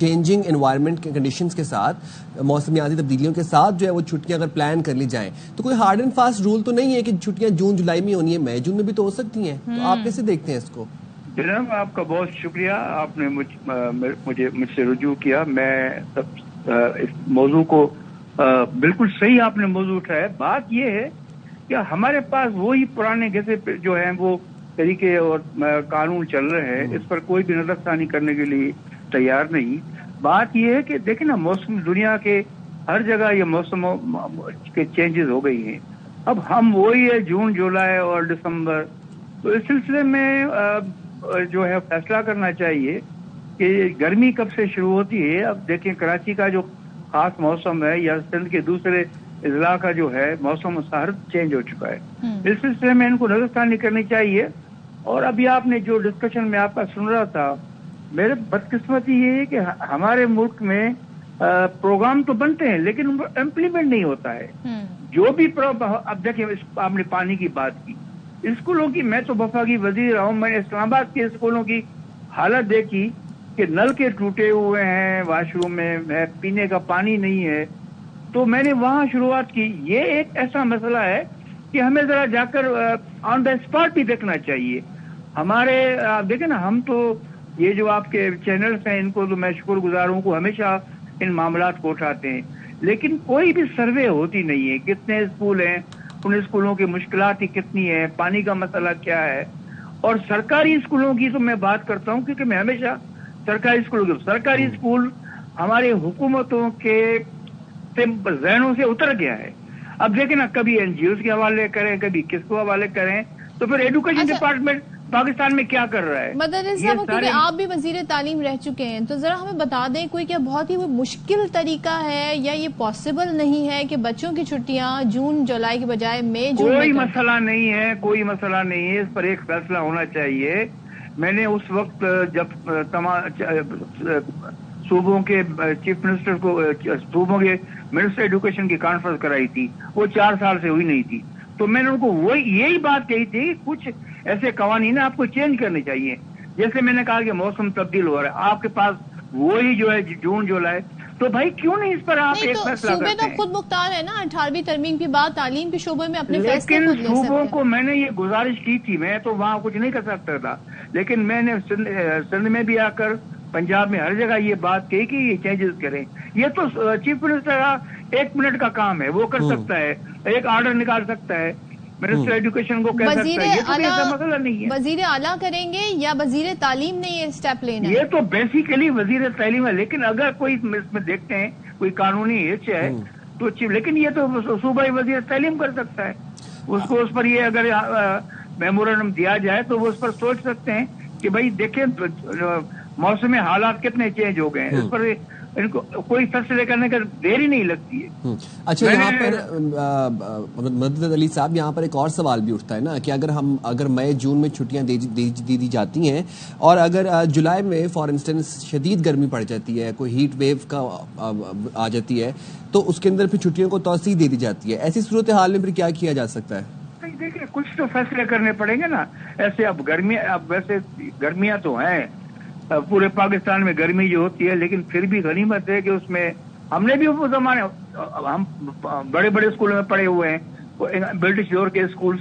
چینجنگ انوائرمنٹ کے کنڈیشنز کے ساتھ, موسمیاتی تبدیلیوں کے ساتھ جو ہے وہ چھٹیاں اگر پلان کر لی جائیں تو کوئی ہارڈ اینڈ فاسٹ رول تو نہیں ہے کہ چھٹیاں جون جولائی میں ہونی ہے, مئی جون میں بھی تو ہو سکتی ہیں. تو آپ کیسے دیکھتے ہیں اس کو؟ جناب آپ کا بہت شکریہ, آپ نے مجھ سے رجوع کیا. میں اس موضوع کو بالکل صحیح آپ نے موضوع اٹھایا. بات یہ ہے کہ ہمارے پاس وہی پرانے جیسے جو ہیں وہ طریقے اور قانون چل رہے ہیں, اس پر کوئی بھی نظر ثانی کرنے کے لیے تیار نہیں. بات یہ ہے کہ دیکھیں نا, موسم دنیا کے ہر جگہ یہ موسم کے چینجز ہو گئی ہیں. اب ہم وہی ہے جون جولائی اور دسمبر. تو اس سلسلے میں جو ہے فیصلہ کرنا چاہیے کہ گرمی کب سے شروع ہوتی ہے. اب دیکھیں کراچی کا جو خاص موسم ہے یا سندھ کے دوسرے اضلاع کا جو ہے موسم سارا چینج ہو چکا ہے. اس سلسلے میں ان کو نظر ثانی کرنی چاہیے. اور ابھی آپ نے جو ڈسکشن میں آپ کا سن رہا تھا, میرے بدقسمتی یہ ہے کہ ہمارے ملک میں پروگرام تو بنتے ہیں لیکن امپلیمنٹ نہیں ہوتا ہے. جو بھی اب دیکھیں آپ نے پانی کی بات کی, اسکولوں کی, میں تو وفاقی وزیر رہا ہوں, میں نے اسلام آباد کے اسکولوں کی حالت دیکھی کہ نل کے ٹوٹے ہوئے ہیں, واش روم میں پینے کا پانی نہیں ہے. تو میں نے وہاں شروعات کی. یہ ایک ایسا مسئلہ ہے کہ ہمیں ذرا جا کر آن دا اسپاٹ بھی دیکھنا چاہیے. ہمارے دیکھیں نا, ہم تو یہ جو آپ کے چینلز ہیں ان کو تو میں شکر گزار ہوں کو ہمیشہ ان معاملات کو اٹھاتے ہیں, لیکن کوئی بھی سروے ہوتی نہیں ہے. کتنے اسکول ہیں, ان اسکولوں کی مشکلات کتنی ہیں, پانی کا مسئلہ کیا ہے. اور سرکاری اسکولوں کی تو میں بات کرتا ہوں کیونکہ میں ہمیشہ سرکاری اسکول ہماری حکومتوں کے ذہنوں سے اتر گیا ہے. اب دیکھیں نا, کبھی این جی اوز کے حوالے کریں, کبھی کس کو حوالے کریں, تو پھر ایجوکیشن ڈپارٹمنٹ پاکستان میں کیا کر رہا ہے. مدد صاحب, کیونکہ آپ بھی وزیر تعلیم رہ چکے ہیں, تو ذرا ہمیں بتا دیں کوئی کیا بہت ہی مشکل طریقہ ہے یا یہ پاسبل نہیں ہے کہ بچوں کی چھٹیاں جون جولائی کے بجائے مئی جون میں؟ کوئی مسئلہ نہیں ہے, کوئی مسئلہ نہیں ہے. اس پر ایک فیصلہ ہونا چاہیے. میں نے اس وقت جب صوبوں کے چیف منسٹر کو, صوبوں کے منسٹر ایجوکیشن کی کانفرنس کرائی تھی, وہ 4 سال سے ہوئی نہیں تھی, تو میں نے ان کو یہی بات کہی تھی کچھ ایسے قوانین آپ کو چینج کرنے چاہیے. جیسے میں نے کہا کہ موسم تبدیل ہو رہا ہے, آپ کے پاس وہی جو ہے جون جولائی, تو بھائی کیوں نہیں اس پر آپ ایک فیصلہ کرتے ہیں؟ صوبے تو خود مختار ہے نا 18ویں ترمیم کی بات, تعلیم کے شعبے میں اپنے فیصلے خود لے سکتے ہیں. لیکن صوبوں کو میں نے یہ گزارش کی تھی, میں تو وہاں کچھ نہیں کر سکتا تھا, لیکن میں نے سندھ میں بھی آ کر, پنجاب میں ہر جگہ یہ بات کہی کہ یہ چینجز کریں. یہ تو چیف منسٹر کا 1 منٹ کا کام ہے, وہ کر سکتا ہے, ایک آرڈر نکال سکتا ہے, منسٹر ایجوکیشن کو کہہ سکتا ہے. یہ تو ایسا مسئلہ نہیں ہے. وزیر اعلیٰ کریں گے یا وزیر تعلیم نے یہ اسٹیپ لینا ہے؟ یہ تو بیسیکلی وزیر تعلیم ہے, لیکن اگر کوئی اس میں دیکھتے ہیں کوئی قانونی ہچ ہے تو لیکن یہ تو صوبائی وزیر تعلیم کر سکتا ہے. اس کو اس پر یہ اگر میمورنڈم دیا جائے تو وہ اس پر سوچ سکتے ہیں کہ بھائی دیکھیں موسم حالات کتنے چینج ہو گئے ہیں, اس پر ان کو کوئی فیصلے کرنے کا دیر ہی نہیں لگتی ہے. اچھا, یہاں پر مدد علی صاحب, یہاں پر ایک اور سوال بھی اٹھتا ہے نا کہ اگر مئی جون میں چھٹیاں دی جاتی ہیں اور اگر جولائی میں فار انسٹنس شدید گرمی پڑ جاتی ہے, کوئی ہیٹ ویو کا آ جاتی ہے, تو اس کے اندر پھر چھٹیوں کو توسیع دے دی جاتی ہے. ایسی صورتحال میں پھر کیا کیا جا سکتا ہے؟ دیکھیں کچھ تو فیصلے کرنے پڑیں گے نا. ایسے اب ویسے گرمیاں تو ہیں, پورے پاکستان میں گرمی جو ہوتی ہے, لیکن پھر بھی غنیمت ہے کہ اس میں ہم نے بھی وہ زمانے, ہم بڑے بڑے اسکولوں میں پڑھے ہوئے ہیں, برٹش دور کے اسکولز,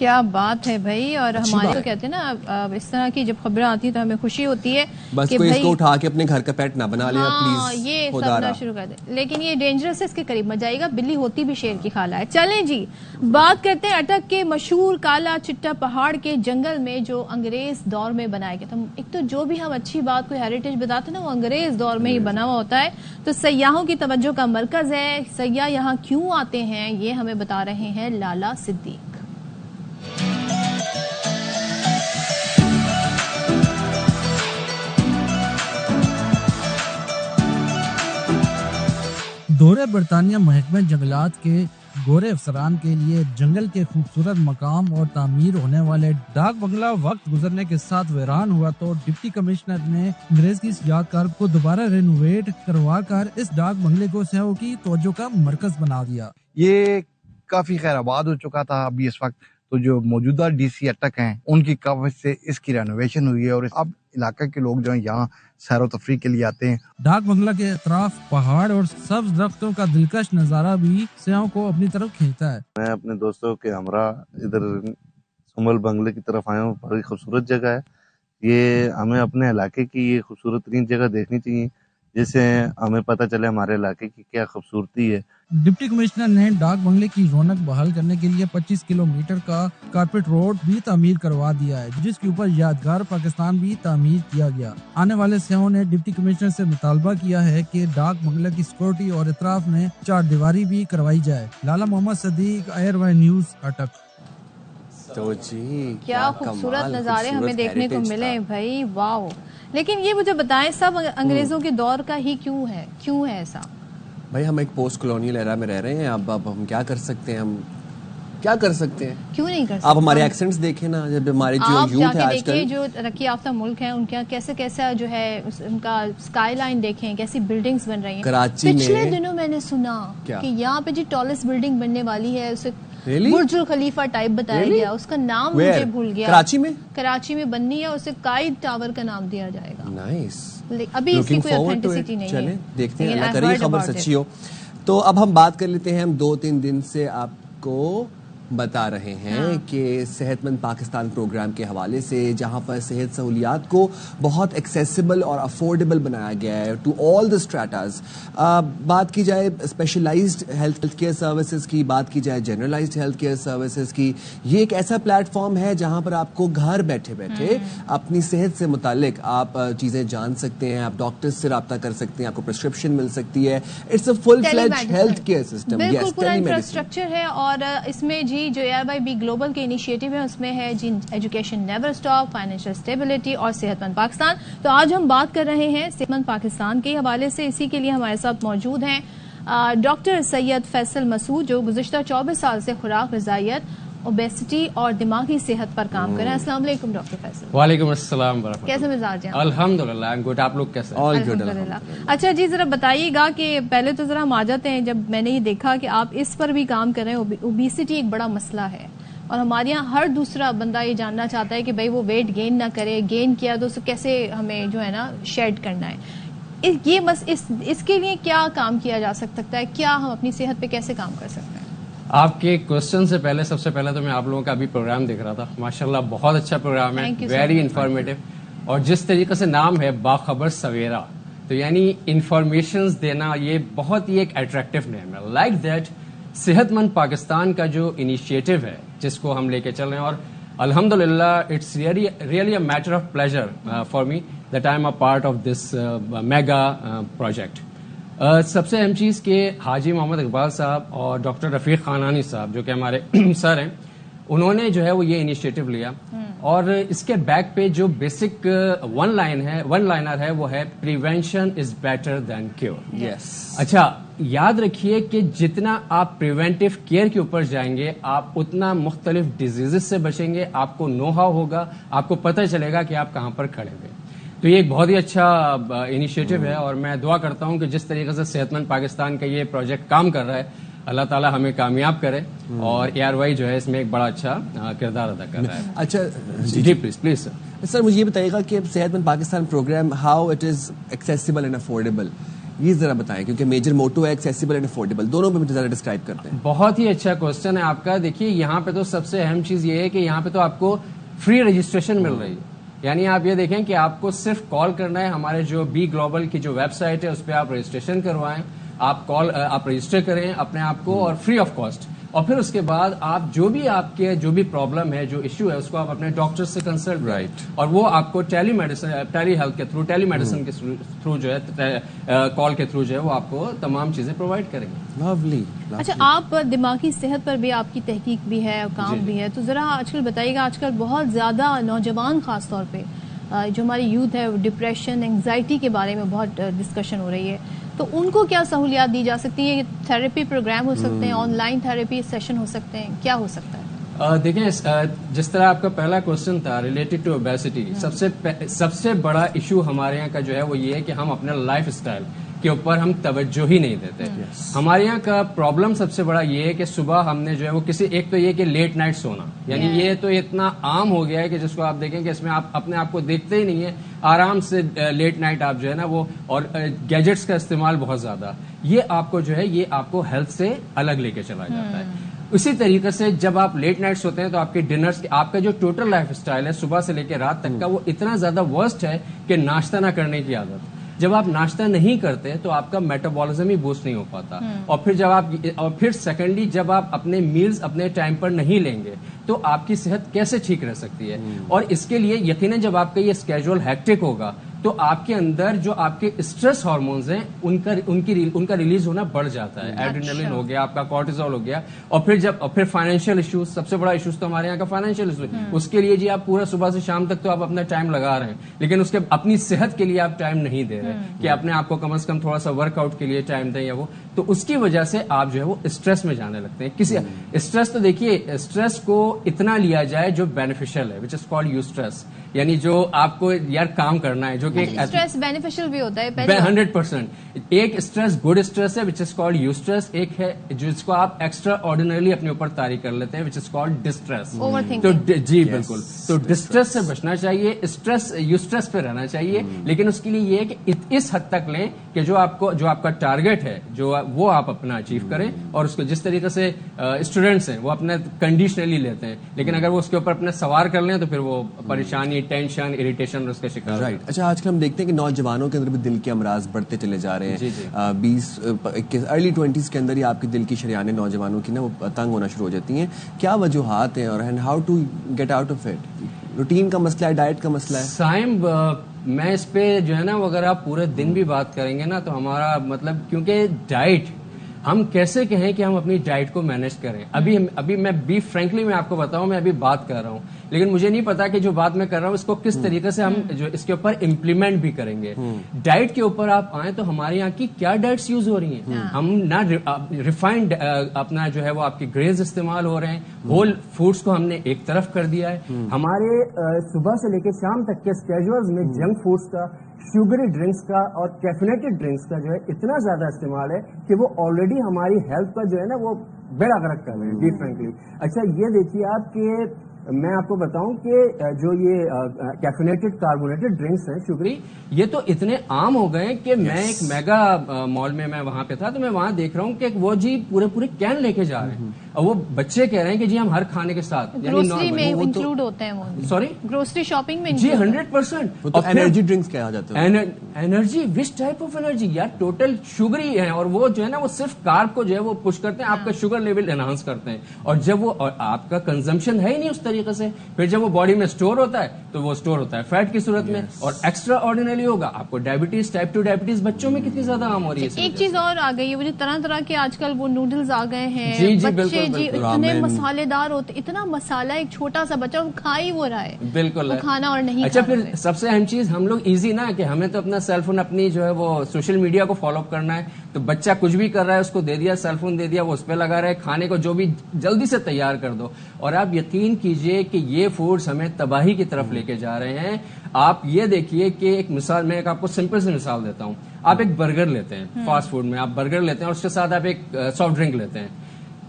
کیا بات ہے بھائی. اور ہمارے تو کہتے ہیں نا اس طرح کی جب خبریں آتی ہیں تو ہمیں خوشی ہوتی ہے بس کوئی اس کو اٹھا کے اپنے گھر کا پیٹ نہ بنا لے پلیز, یہ سب شروع کر دیں. لیکن یہ ڈینجرس ہے, اس کے قریب مت جائے گا, بلی ہوتی بھی شیر کی خالہ ہے. چلیں جی بات کرتے ہیں اٹک کے مشہور کالا چٹا پہاڑ کے جنگل میں جو انگریز دور میں بنایا گیا تھا. ایک تو جو بھی ہم اچھی بات کوئی ہیریٹیج بتاتے ہیں نا وہ انگریز دور میں ہی بنا ہوا ہوتا ہے. تو سیاحوں کی توجہ کا مرکز ہے. سیاح یہاں کیوں آتے ہیں یہ ہمیں بتا رہے ہیں لالا صدیق. دورہ برطانیہ محکمہ جنگلات کے گورے افسران کے لیے جنگل کے خوبصورت مقام اور تعمیر ہونے والے ڈاک بنگلہ وقت گزرنے کے ساتھ ویران ہوا تو ڈپٹی کمشنر نے انگریز کی سیاحت کار کو دوبارہ رینوویٹ کروا کر اس ڈاک بنگلے کو سیاحوں کی توجہ کا مرکز بنا دیا. یہ کافی خیر آباد ہو چکا تھا. ابھی اس وقت تو جو موجودہ ڈی سی اٹک ہیں ان کی کاوش سے اس کی رینوویشن ہوئی ہے اور اب علاقے کے لوگ جو ہیں یہاں سیر و تفریح کے لیے آتے ہیں. ڈاک بنگلہ کے اطراف پہاڑ اور سبز درختوں کا دلکش نظارہ بھی سیاحوں کو اپنی طرف کھینچتا ہے. میں اپنے دوستوں کے ہمراہ ادھر سمبل بنگلے کی طرف آیا ہوں. بڑی خوبصورت جگہ ہے یہ. ہمیں اپنے علاقے کی یہ خوبصورت ترین جگہ دیکھنی چاہیے جس سے ہمیں پتہ چلے ہمارے علاقے کی کیا خوبصورتی ہے. ڈپٹی کمشنر نے ڈاک بنگلے کی رونق بحال کرنے کے لیے 25 کلومیٹر کا کارپیٹ روڈ بھی تعمیر کروا دیا ہے جس کے اوپر یادگار پاکستان بھی تعمیر کیا گیا. آنے والے سیاحوں نے ڈپٹی کمشنر سے مطالبہ کیا ہے کہ ڈاک بنگلے کی سیکورٹی اور اطراف میں 4 دیواری بھی کروائی جائے. لالا محمد صدیق, ایئر وائی نیوز, اٹک. تو جی کیا خوبصورت نظارے ہمیں دیکھنے کو ملے بھائی, واو. لیکن یہ مجھے بتائیں سب انگریزوں کے دور کا ہی کیوں ہے ایسا؟ بھائی ہم ایک پوسٹ کالونیل ایرا میں رہ رہے ہیں. اب ہم کیا کر سکتے ہیں, کیوں نہیں کر سکتے. آپ ہمارے ایکسنٹس دیکھیں نا, جب ہمارے جو یوتھ ہے آج کل جو ترقی یافتہ ملک ہیں ان کا کیسا جو ہے ان کا اسکائی لائن دیکھیں, کیسی بلڈنگز بن رہی ہیں. کراچی میں پچھلے دنوں میں نے سنا کہ یہاں پہ جی ٹالسٹ بلڈنگ بننے والی ہے, اسے برج الخلیفہ ٹائپ بتایا گیا, اس کا نام مجھے بھول گیا. کراچی میں بننی ہے, اسے قائد ٹاور کا نام دیا جائے گا. نائس. ابھی اس کی کوئی اوتھینٹسٹی نہیں ہے. چلیں دیکھتے ہیں, اللہ کرے خبر سچی ہو. تو اب ہم بات کر لیتے ہیں. ہم 2-3 دن سے آپ کو بتا رہے ہیں کہ صحت مند پاکستان پروگرام کے حوالے سے جہاں پر صحت سہولیات کو بہت ایکسیسیبل اور افورڈیبل بنایا گیا ہے ٹو آل دا اسٹریٹاز. بات کی جائے اسپیشلائزڈ ہیلتھ کیئر سروسز کی, بات کی جائے جنرلائزڈ ہیلتھ کیئر سروسز کی, یہ ایک ایسا پلیٹ فارم ہے جہاں پر آپ کو گھر بیٹھے بیٹھے اپنی صحت سے متعلق آپ چیزیں جان سکتے ہیں. آپ ڈاکٹر سے رابطہ کر سکتے ہیں, آپ کو پرسکرپشن مل سکتی ہے. It's a full fledged health care system. بالکل پورا انفراسٹرکچر ہے. اور اس میں جو ARYB گلوبل کے انیشیٹو ہے اس میں ہے جی education never stop, financial stability اور صحت مند پاکستان. تو آج ہم بات کر رہے ہیں صحت مند پاکستان کے حوالے سے. اسی کے لیے ہمارے ساتھ موجود ہیں ڈاکٹر سید فیصل مسعود جو گزشتہ 24 سال سے خوراک, غذائیت, اوبیسٹی اور دماغی صحت پر کام کر رہے ہیں. السلام علیکم ڈاکٹر فیصل. وعلیکم السلام ورحمۃ اللہ. کیسے مزاج ہیں؟ الحمدللہ آئی ایم گڈ. آپ لوگ کیسے ہیں؟ الحمدللہ. اچھا جی ذرا بتائیے گا کہ پہلے تو ذرا ہم آ جاتے ہیں, جب میں نے یہ دیکھا کہ آپ اس پر بھی کام کر رہے ہیں. اوبیسٹی ایک بڑا مسئلہ ہے اور ہمارے یہاں ہر دوسرا بندہ یہ جاننا چاہتا ہے کہ بھائی وہ ویٹ گین نہ کرے, گین کیا تو اسے کیسے ہمیں جو ہے نا شیڈ کرنا ہے. یہ بس اس کے لیے کیا کام کیا جا سکتا ہے, کیا ہم اپنی صحت پہ کیسے کام کر سکتے ہیں؟ آپ کے کوشچن سے پہلے سب سے پہلے تو میں آپ لوگوں کا ابھی پروگرام دیکھ رہا تھا. ماشاءاللہ بہت اچھا پروگرام ہے, ویری انفارمیٹیو. اور جس طریقے سے نام ہے باخبر سویرا, تو یعنی انفارمیشنز دینا, یہ بہت ہی ایک اٹریکٹیو نیم ہے. لائک دیٹ صحت مند پاکستان کا جو انیشیٹو ہے جس کو ہم لے کے چل رہے ہیں, اور الحمدللہ it's really a matter of pleasure for me that I am a part of this mega project. سب سے اہم چیز کہ حاجی محمد اقبال صاحب اور ڈاکٹر رفیق خانانی صاحب جو کہ ہمارے سر ہیں, انہوں نے جو ہے وہ یہ انیشیٹو لیا, اور اس کے بیک پہ جو بیسک ون لائنر ہے وہ ہے prevention is better than cure. اچھا یاد رکھیے کہ جتنا آپ پریونٹیو کیئر کے اوپر جائیں گے آپ اتنا مختلف ڈیزیزز سے بچیں گے. آپ کو نو ہاؤ ہوگا, آپ کو پتہ چلے گا کہ آپ کہاں پر کھڑے ہوئے. تو یہ ایک بہت ہی اچھا انیشیٹو ہے, اور میں دعا کرتا ہوں کہ جس طریقے سے صحت مند پاکستان کا یہ پروجیکٹ کام کر رہا ہے, اللہ تعالیٰ ہمیں کامیاب کرے, اور ARY جو ہے اس میں ایک بڑا اچھا کردار ادا کر رہا ہے. اچھا جی پلیز سر مجھے یہ بتائیے گا کہ صحت مند Pakistan programme how it is accessible and affordable. یہ ذرا بتائیں, کیونکہ میجر موٹو ہے ایکسیسیبل اینڈ افورڈیبل, دونوں پہ مجھے ذرا ڈسکرائب کرتے ہیں. بہت ہی اچھا کوشچن ہے آپ کا. دیکھیے یہاں پہ تو سب سے اہم چیز یہ ہے کہ یہاں پہ تو آپ کو فری رجسٹریشن مل رہی ہے. یعنی آپ یہ دیکھیں کہ آپ کو صرف کال کرنا ہے, ہمارے جو بی گلوبل کی جو ویب سائٹ ہے اس پہ آپ رجسٹریشن کروائیں, آپ رجسٹر کریں اپنے آپ کو, اور فری آف کاسٹ. اور پھر اس کے بعد آپ جو بھی پرابلم ہے, جو ایشو ہے, اس کو آپ اپنے ڈاکٹر سے کنسلٹ کریں, اور وہ آپ کو ٹیلی ہیلتھ کے تھرو, ٹیلی میڈیسن کے تھرو جو ہے, کال کے تھرو جو ہے وہ آپ کو تمام چیزیں پرووائڈ کریں گے. لولی. اچھا, آپ دماغی صحت پر بھی آپ کی تحقیق بھی ہے اور کام بھی ہے, تو ذرا آج کل بتائیے گا, آج کل بہت زیادہ نوجوان خاص طور پہ جو ہماری یوتھ ہے, ڈپریشن, انگزائٹی کے بارے میں بہت ڈسکشن ہو رہی ہے, تو ان کو کیا سہولیات دی جا سکتی ہیں؟ تھراپی پروگرام ہو سکتے ہیں, آن لائن تھراپی سیشن ہو سکتے ہیں, کیا ہو سکتا ہے؟ دیکھیں, جس طرح آپ کا پہلا کوشچن تھا ریلیٹڈ ٹو اوبیسٹی, سب سے بڑا ایشو ہمارے یہاں کا جو ہے وہ یہ ہے کہ ہم اپنے لائف اسٹائل کے اوپر ہم توجہ ہی نہیں دیتے. ہمارے یہاں کا پرابلم سب سے بڑا یہ ہے کہ صبح ہم نے جو ہے وہ ایک تو یہ کہ لیٹ نائٹ سونا, یعنی یہ تو اتنا عام ہو گیا ہے کہ جس کو آپ دیکھیں کہ اس میں آپ اپنے آپ کو دیکھتے ہی نہیں ہے, آرام سے لیٹ نائٹ آپ جو ہے نا وہ, اور گیجٹس کا استعمال بہت زیادہ, یہ آپ کو جو ہے یہ آپ کو ہیلتھ سے الگ لے کے چلا جاتا ہے. اسی طریقے سے جب آپ لیٹ نائٹ ہوتے ہیں تو آپ کے ڈنرز, آپ کا جو ٹوٹل لائف اسٹائل ہے صبح سے لے کے رات تک کا, وہ اتنا زیادہ ورسٹ ہے کہ ناشتہ نہ کرنے کی عادت. جب آپ ناشتہ نہیں کرتے تو آپ کا میٹابولزم ہی بوسٹ نہیں ہو پاتا, اور پھر سیکنڈلی جب آپ اپنے میلز اپنے ٹائم پر نہیں لیں گے تو آپ کی صحت کیسے ٹھیک رہ سکتی ہے. اور اس کے لیے یقیناً جب آپ کا یہ اسکیجول ہیکٹک ہوگا تو آپ کے اندر جو آپ کے اسٹریس ہارمونز ہیں ان کا ریلیز ہونا بڑھ جاتا ہے. ایڈرینلن ہو گیا, آپ کا کورٹیزول ہو گیا, اور پھر فائنینشیل ایشوز, سب سے بڑا ایشوز تو ہمارے یہاں کا فائنینشیل ایشو. اس کے لیے جی آپ پورا صبح سے شام تک تو آپ اپنا ٹائم لگا رہے ہیں, لیکن اس کے اپنی صحت کے لیے آپ ٹائم نہیں دے رہے کہ اپنے آپ کو کم از کم تھوڑا سا ورک آؤٹ کے لیے ٹائم دیں یا وہ. تو اس کی وجہ سے آپ جو ہے وہ اسٹریس میں جانے لگتے ہیں. کسی اسٹریس تو دیکھیے, اسٹریس کو اتنا لیا جائے جو بینیفیشل ہے, وچ از کالڈ یو اسٹریس, یعنی جو آپ کو یار کام کرنا ہے, جو کہ اسٹریس بینیفیشل بھی ہوتا ہے 100%. ایک اسٹریس گڈ اسٹریس ہے وچ از کالڈ یو اسٹریس, ایک ہے جس کو آپ ایکسٹرا آرڈینرلی اپنے اوپر طاری کر لیتے ہیں وچ از کالڈ ڈسٹریس. تو جی بالکل, تو ڈسٹریس سے بچنا چاہیے, اسٹریس یو اسٹریس پہ رہنا چاہیے, لیکن اس کے لیے یہ ہے کہ اس حد تک لیں کہ جو آپ کا ٹارگیٹ ہے جو وہ آپ اپنا اچیو کریں, اور اس کو جس طریقے سے اسٹوڈینٹس ہیں وہ اپنے کنڈیشنلی لیتے ہیں, لیکن اگر وہ اس کے اوپر اپنے سوار کر لیں تو پھر وہ پریشانی, ٹینشن, اریٹیشن اس کا شکار. رائٹ. اچھا, آج کل ہم دیکھتے ہیں کہ نوجوانوں کے اندر بھی دل کے امراض بڑھتے چلے جا رہے ہیں. 20 ارلی 20s کے اندر ہی آپ کی دل کی شریانیں نوجوانوں کی نا وہ تنگ ہونا شروع ہو جاتی ہیں. کیا وجوہات ہیں اور how to get out of it? Routine کا مسئلہ ہے, ڈائٹ کا مسئلہ ہے؟ سائم, میں اس پہ جو ہے نا اگر آپ پورے دن بھی بات کریں گے نا تو ہمارا مطلب, کیونکہ ڈائٹ ہم کیسے کہیں کہ ہم اپنی ڈائٹ کو مینیج کریں. ابھی میں فرینکلی میں آپ کو بتاؤں, میں ابھی بات کر رہا ہوں, لیکن مجھے نہیں پتا کہ جو بات میں کر رہا ہوں اس کو کس طریقے سے ہم جو اس کے اوپر امپلیمنٹ بھی کریں گے. ڈائٹ کے اوپر آپ آئیں تو ہمارے یہاں کی کیا ڈائٹس یوز ہو رہی ہیں. ہم نہ ریفائنڈ اپنا جو ہے وہ آپ کی گریز استعمال ہو رہے ہیں, ہول فوڈس کو ہم نے ایک طرف کر دیا ہے. ہمارے صبح سے لے کے شام تک کے اسکیجولز میں جنک فوڈس کا, شوگری ڈرنکس کا اور کیفینیٹڈ ڈرنکس کا جو ہے اتنا زیادہ استعمال ہے کہ وہ آلریڈی ہماری ہیلتھ پر جو ہے نا وہ بیڑا غرق کر رہے ہیں, ڈی فرینکلی. اچھا, یہ دیکھیے آپ کہ میں آپ کو بتاؤں کہ جو یہ کیفینیٹڈ کاربونیٹڈ ڈرنکس ہیں شوگری, یہ تو اتنے عام ہو گئے کہ میں ایک میگا مال میں وہاں پہ تھا تو میں وہاں دیکھ رہا ہوں کہ وہ جی پورے کین لے کے جا رہے ہیں, اور وہ بچے کہہ رہے ہیں کہ جی ہم ہر کھانے کے ساتھ گروسری میں انکلوڈ ہوتے ہیں. وہ سوری, گروسری شاپنگ میں جی 100%. انرجی ڈرنکس کہا جاتا ہے. Energy, which type of energy یار, ٹوٹل شوگری ہے, اور وہ جو ہے نا وہ صرف کارب کو جو ہے وہ پش کرتے ہیں, آپ کا شوگر لیول انہانس کرتے ہیں, اور جب وہ آپ کا کنزمپشن ہے ہی نہیں اس طریقے سے, پھر جب وہ باڈی میں اسٹور ہوتا ہے تو وہ اسٹور ہوتا ہے فیٹ کی صورت میں, اور ایکسٹرا آرڈینری ہوگا آپ کو ڈائبٹیز, ٹائپ 2 ڈائبٹیز بچوں میں کتنی زیادہ عام ہو رہی ہے. ایک چیز اور آ گئی ہے, وہ جو طرح کے آج کل وہ نوڈلز آ گئے ہیں, بچے جی اتنے مسالے دار ہوتے, اتنا مسالہ, ایک چھوٹا سا بچہ وہ کھا ہی وہ رہا ہے, بالکل کھانا اور نہیں. اچھا, پھر سب سے اہم چیز ہم لوگ ایزی نا کہ ہمیں تو اپنا سیل فون, اپنی جو ہے وہ سوشل میڈیا کو فالو اپ کرنا ہے, تو بچہ کچھ بھی کر رہا ہے اس کو دے دیا, سیل فون دے دیا, وہ اس پہ لگا رہا ہے, کھانے کو جو بھی جلدی سے تیار کر دو, اور آپ یقین کیجئے کہ یہ فوڈز ہمیں تباہی کی طرف لے کے جا رہے ہیں. آپ یہ دیکھیے کہ ایک مثال, میں آپ کو سمپل سی مثال دیتا ہوں. آپ ایک برگر لیتے ہیں فاسٹ فوڈ میں, آپ برگر لیتے ہیں اور اس کے ساتھ آپ ایک سافٹ ڈرنک لیتے ہیں,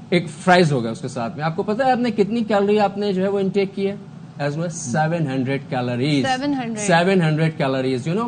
ایک فرائز ہوگا اس کے ساتھ میں, آپ کو پتا ہے آپ نے کتنی کیلوری آپ نے جو ہے وہ انٹیک کی ہے؟ 700 calories. 700 calories, you know.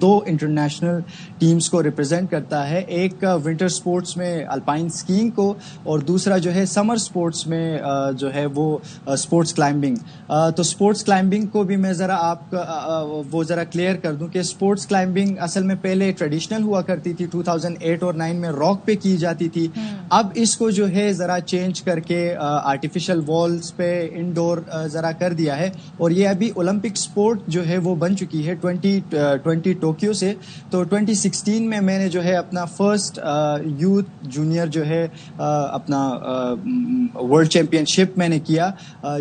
2 international teams کو ریپرزینٹ کرتا ہے, ایک ونٹر سپورٹس میں الپائن اسکیئنگ کو, اور دوسرا جو ہے سمر سپورٹس میں جو ہے وہ سپورٹس کلائمبنگ. تو سپورٹس کلائمبنگ کو بھی میں ذرا آپ وہ ذرا کلیئر کر دوں کہ سپورٹس کلائمبنگ اصل میں پہلے ٹریڈیشنل ہوا کرتی تھی, 2008 اور 9 میں راک پہ کی جاتی تھی. اب اس کو جو ہے ذرا چینج کر کے آرٹیفیشل والز پہ انڈور ذرا کر دیا ہے, اور یہ ابھی اولمپک سپورٹ جو ہے وہ بن چکی ہے 2020 ٹوکیو سے. تو 2016 میں میں نے جو ہے اپنا فرسٹ یوتھ جونیئر جو ہے اپنا ورلڈ چیمپئن شپ میں نے کیا,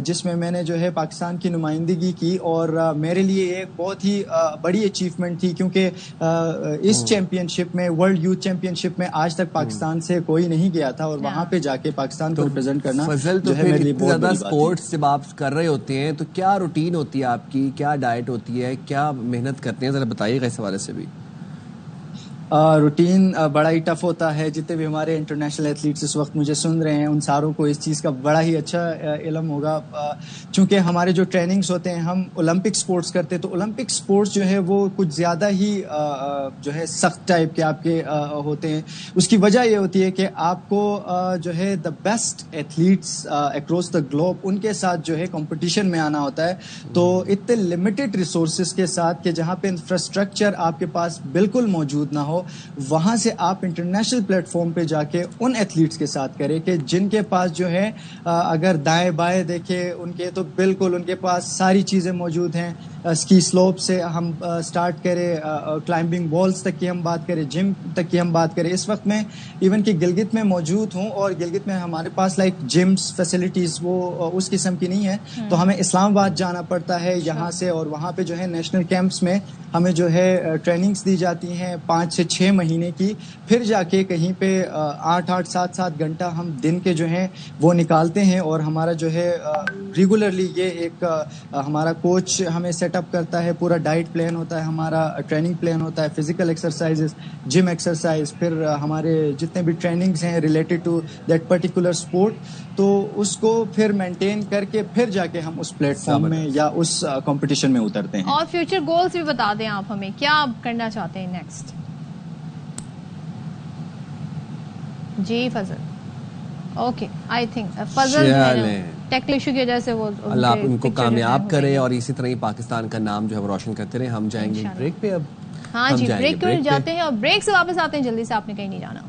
جس میں نے جو ہے پاکستان کی نمائندگی کی, اور میرے لیے ایک بہت ہی بڑی اچیومنٹ تھی, کیونکہ اس چیمپئن شپ میں, ورلڈ یوتھ چیمپئن شپ میں آج تک پاکستان سے کوئی نہیں گیا تھا, اور وہاں پہ جا کے پاکستان کو ریپرزینٹ کرنا جو ہے میرے لیے بہت بڑی بات ہے. اسپورٹس جب آپ کر رہے ہوتے ہیں تو کیا روٹین ہوتی ہے آپ کی, کیا ڈائٹ ہوتی ہے, کیا محنت کرتے ہیں, ذرا بتائیے گا اس حوالے سے بھی. روٹین بڑا ہی ٹف ہوتا ہے. جتنے بھی ہمارے انٹرنیشنل ایتھلیٹس اس وقت مجھے سن رہے ہیں ان ساروں کو اس چیز کا بڑا ہی اچھا علم ہوگا, چونکہ ہمارے جو ٹریننگز ہوتے ہیں ہم اولمپک سپورٹس کرتے ہیں, تو اولمپک سپورٹس جو ہے وہ کچھ زیادہ ہی جو ہے سخت ٹائپ کے آپ کے ہوتے ہیں. اس کی وجہ یہ ہوتی ہے کہ آپ کو جو ہے the best athletes across the globe ان کے ساتھ جو ہے کمپٹیشن میں آنا ہوتا ہے. تو اتنے لمیٹڈ ریسورسز کے ساتھ کہ جہاں پہ انفراسٹرکچر آپ کے پاس بالکل موجود نہ ہو, وہاں سے آپ انٹرنیشنل پلیٹ فارم پہ جا کے ان ایتھلیٹس کے ساتھ کریں کہ جن کے پاس جو ہے اگر دائیں بائیں دیکھیں ان کے تو بالکل ان کے پاس ساری چیزیں موجود ہیں. اسکی سلوپ سے ہم سٹارٹ کریں, کلائمبنگ والز تک کی ہم بات کریں, جم تک کی ہم بات کریں. اس وقت میں ایون کہ گلگت میں موجود ہوں, اور گلگت میں ہمارے پاس لائک جمس فیسلٹیز وہ اس قسم کی نہیں ہے, تو ہمیں اسلام آباد جانا پڑتا ہے یہاں سے, اور وہاں پہ جو ہے نیشنل کیمپس میں ہمیں جو ہے ٹریننگز دی جاتی ہیں 5 سے 6 مہینے کی. پھر جا کے کہیں پہ 8-8 7-7 گھنٹہ ہم دن کے جو ہیں وہ نکالتے ہیں, اور ہمارا جو ہے ریگولرلی یہ ایک ہمارا کوچ ہمیں سیٹ اپ کرتا ہے, پورا ڈائٹ پلان ہوتا ہے, ہمارا ٹریننگ پلان ہوتا ہے, فزیکل ایکسرسائزز, جم ایکسرسائز, پھر ہمارے جتنے بھی ٹریننگز ہیں related to that particular sport, تو اس کو پھر مینٹین کر کے پھر جا کے ہم اس پلیٹ فارم میں یا اس کمپٹیشن میں اترتے ہیں. اور فیوچر گولز بھی بتا دیں آپ ہمیں, کیا کرنا چاہتے ہیں next? G Fazal. Okay, I think Fazal technical issue کی وجہ سے وہ اللہ آپ ان کو کامیاب کرے, اور اسی طرح ہی پاکستان کا نام جو ہے وہ روشن کرتے رہے. ہم جائیں گے بریک پہ اب. ہاں جی, بریک پہ جاتے ہیں, اور بریک سے واپس آتے ہیں جلدی سے, آپ نے کہیں نہیں جانا.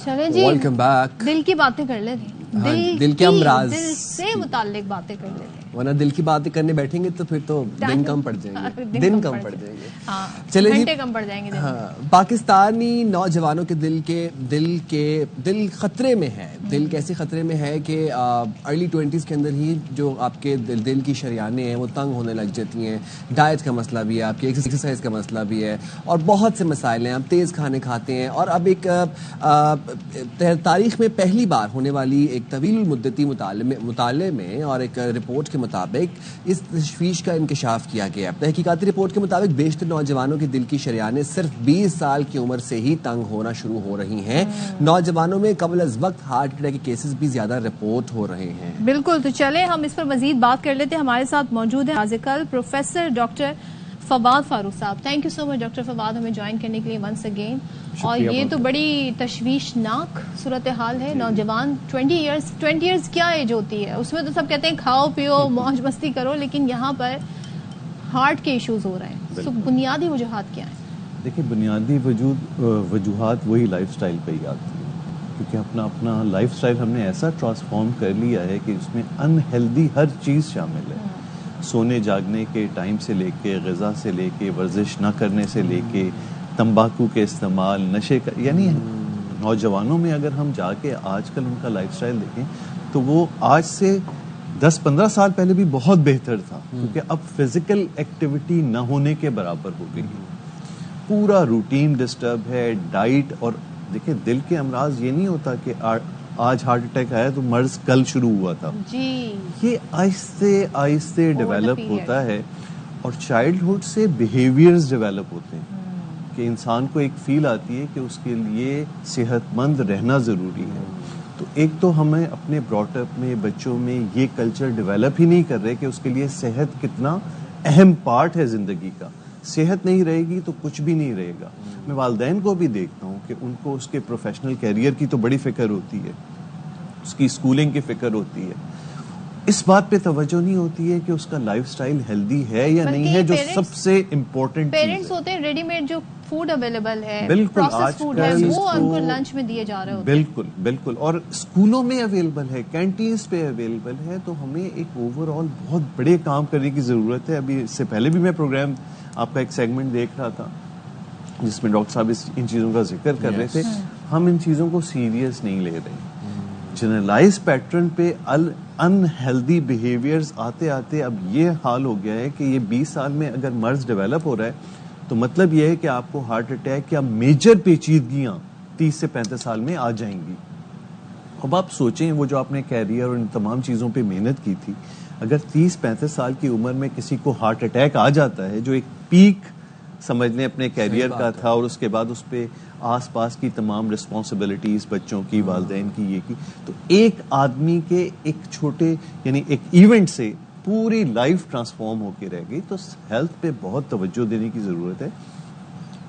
چلیں جی, ویلکم بیک. دل کی باتیں کر لیتے ہیں, دل کے امراض, دل سے متعلق باتیں کر لیتے ہیں, ورنہ دل کی باتیں کرنے بیٹھیں گے تو پھر تو دن کم پڑ جائیں گے, دن کم پڑ جائیں گے. چلے گھنٹے کم پڑ جائیں گے. ہاں, پاکستانی نوجوانوں کے دل خطرے میں ہے. دل کیسے خطرے میں ہے کہ ارلی 20s کے اندر ہی جو آپ کے دل کی شریانیں ہیں وہ تنگ ہونے لگ جاتی ہیں. ڈائٹ کا مسئلہ بھی ہے, آپ کی ایکسرسائز کا مسئلہ بھی ہے, اور بہت سے مسائل ہیں. آپ تیز کھانے کھاتے ہیں, اور اب ایک تاریخ میں پہلی بار ہونے والی ایک طویل المدتی مطالعے میں اور ایک رپورٹ کے مطابق اس تشویش کا انکشاف کیا گیا. تحقیقاتی رپورٹ کے مطابق بیشتر نوجوانوں کی دل کی شریانیں صرف 20 سال کی عمر سے ہی تنگ ہونا شروع ہو رہی ہیں. نوجوانوں میں قبل از وقت ہارٹ اٹیک کے کیسز بھی زیادہ رپورٹ ہو رہے ہیں. بالکل, تو چلیں ہم اس پر مزید بات کر لیتے ہیں. ہمارے ساتھ موجود ہیں آزکل پروفیسر ڈاکٹر فواد فاروق صاحب. Thank you so much doctor Fawad ہمیں جوائن کرنے کے لیے ونس اگین. اور یہ تو بڑی تشویشناک صورتحال ہے. نوجوان 20 ایئرز کیا ایج ہوتی ہے, اس میں تو سب کہتے ہیں کھاؤ پیو موج مستی کرو, لیکن یہاں پر ہارٹ کے ایشوز ہو رہے ہیں. تو بنیادی وجوہات کیا ہیں؟ دیکھیں, بنیادی وجوہات وہی لائف سٹائل پہ ہی آتی ہے, کیونکہ اپنا لائف سٹائل ہم نے ایسا ٹرانسفارم کر لیا ہے کہ اس میں انہیلدی ہر چیز شامل ہے. سونے جاگنے کے ٹائم سے لے کے, غذا سے لے کے, ورزش نہ کرنے سے لے کے, تمباکو کے استعمال, نشے کا, یعنی نوجوانوں میں اگر ہم جا کے آج کل ان کا لائف سٹائل دیکھیں تو وہ آج سے 10-15 سال پہلے بھی بہت بہتر تھا, کیونکہ اب فزیکل ایکٹیویٹی نہ ہونے کے برابر ہو گئی. پورا روٹین ڈسٹرب ہے, ڈائٹ. اور دیکھیں, دل کے امراض یہ نہیں ہوتا کہ آج ہارٹ اٹیک آیا تو مرض کل شروع ہوا تھا. یہ آہستہ آہستہ ڈیولپ ہوتا ہے, اور چائلڈہڈ سے بیہیویئرز ڈیولپ ہوتے ہیں کہ انسان کو ایک فیل آتی ہے کہ اس کے لیے صحت مند رہنا ضروری ہے. تو ایک تو ہمیں اپنے براٹ اپ میں بچوں میں یہ کلچر ڈیولپ ہی نہیں کر رہے کہ اس کے لیے صحت کتنا اہم پارٹ ہے زندگی کا. صحت نہیں رہے گی تو کچھ بھی نہیں رہے گا. میں والدین کو بھی دیکھتا ہوں کہ ان کو اس کے پروفیشنل کیریئر کی تو بڑی فکر ہوتی ہے, اس کی اسکولنگ کی فکر ہوتی ہے, اس بات پہ توجہ نہیں ہوتی ہے کہ اس کا لائف سٹائل ہیلدی ہے یا نہیں ہے, جو سب سے امپورٹنٹ پیرنٹس ہوتے ہیں ریڈی میڈ جو فوڈ اویلیبل ہے, پروسیس فوڈ ہے, وہ ان کو لنچ میں دیے جا رہے ہوتے ہیں. بالکل بالکل, اور اسکولوں میں اویلیبل ہے, کینٹینز پہ اویلیبل ہے. تو ہمیں ایک اوور آل بہت بڑے کام کرنے کی ضرورت ہے. ابھی اس سے پہلے بھی میں پروگرام آپ کا ایک سیگمنٹ دیکھ رہا تھا جس میں ڈاکٹر صاحب ان چیزوں کا ذکر کر رہے تھے. ہم ان چیزوں کو سیریس نہیں لے رہے. جنرلائز پیٹرن پہ ان ہیلدی بیہیویئرز آتے آتے اب یہ حال ہو گیا ہے کہ یہ 20 سال میں اگر مرض ڈیولپ ہو رہا ہے تو مطلب یہ ہے کہ آپ کو ہارٹ اٹیک یا میجر پیچیدگیاں 30 سے 35 سال میں آ جائیں گی. اب آپ سوچیں وہ جو آپ نے کیریئر اور ان تمام چیزوں پہ محنت کی تھی, اگر 30-35 سال کی عمر میں کسی کو ہارٹ اٹیک آ جاتا ہے جو ایک پیک سمجھ لیں اپنے کیریئر کا تھا, اور اس کے بعد اس پہ آس پاس کی تمام رسپانسبلٹیز بچوں کی, والدین کی, یہ کی, تو ایک آدمی کے ایک چھوٹے یعنی ایک ایونٹ سے پوری لائف ٹرانسفارم ہو کے رہ گئی. تو ہیلتھ پہ بہت توجہ دینے کی ضرورت ہے.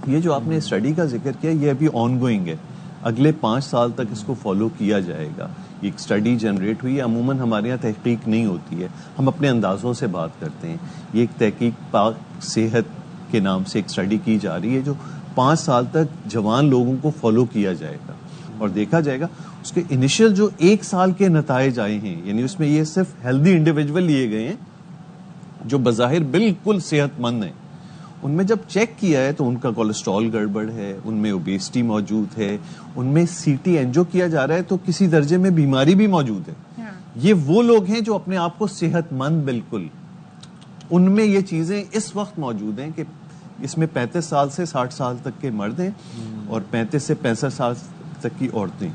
یہ جو آپ نے اسٹڈی کا ذکر کیا یہ ابھی آن گوئنگ ہے, اگلے 5 سال تک اس کو فالو کیا جائے گا. ایک اسٹڈی جنریٹ ہوئی ہے, عموماً ہمارے یہاں تحقیق نہیں ہوتی ہے, ہم اپنے اندازوں سے بات کرتے ہیں. یہ ایک تحقیق پاک صحت کے نام سے ایک اسٹڈی کی جا رہی ہے جو 5 سال تک جوان لوگوں کو فالو کیا جائے گا اور دیکھا جائے گا اس کے انیشل جو 1 سال کے نتائج آئے ہیں, یعنی اس میں یہ صرف ہیلدی انڈیویجول لیے گئے ہیں جو بظاہر بالکل صحت مند ہیں. ان میں جب چیک کیا ہے تو ان کا کولیسٹرول گڑبڑ ہے, ان میں اوبیسٹی موجود ہے, ان میں سی ٹی اینجو کیا جا رہا ہے تو کسی درجے میں بیماری بھی موجود ہے. یہ وہ لوگ ہیں جو اپنے آپ کو صحت مند, بالکل ان میں یہ چیزیں اس وقت موجود ہیں کہ اس میں 35 سال سے 60 سال تک کے مرد ہیں اور 35 سے 65 سال تک کی عورتیں.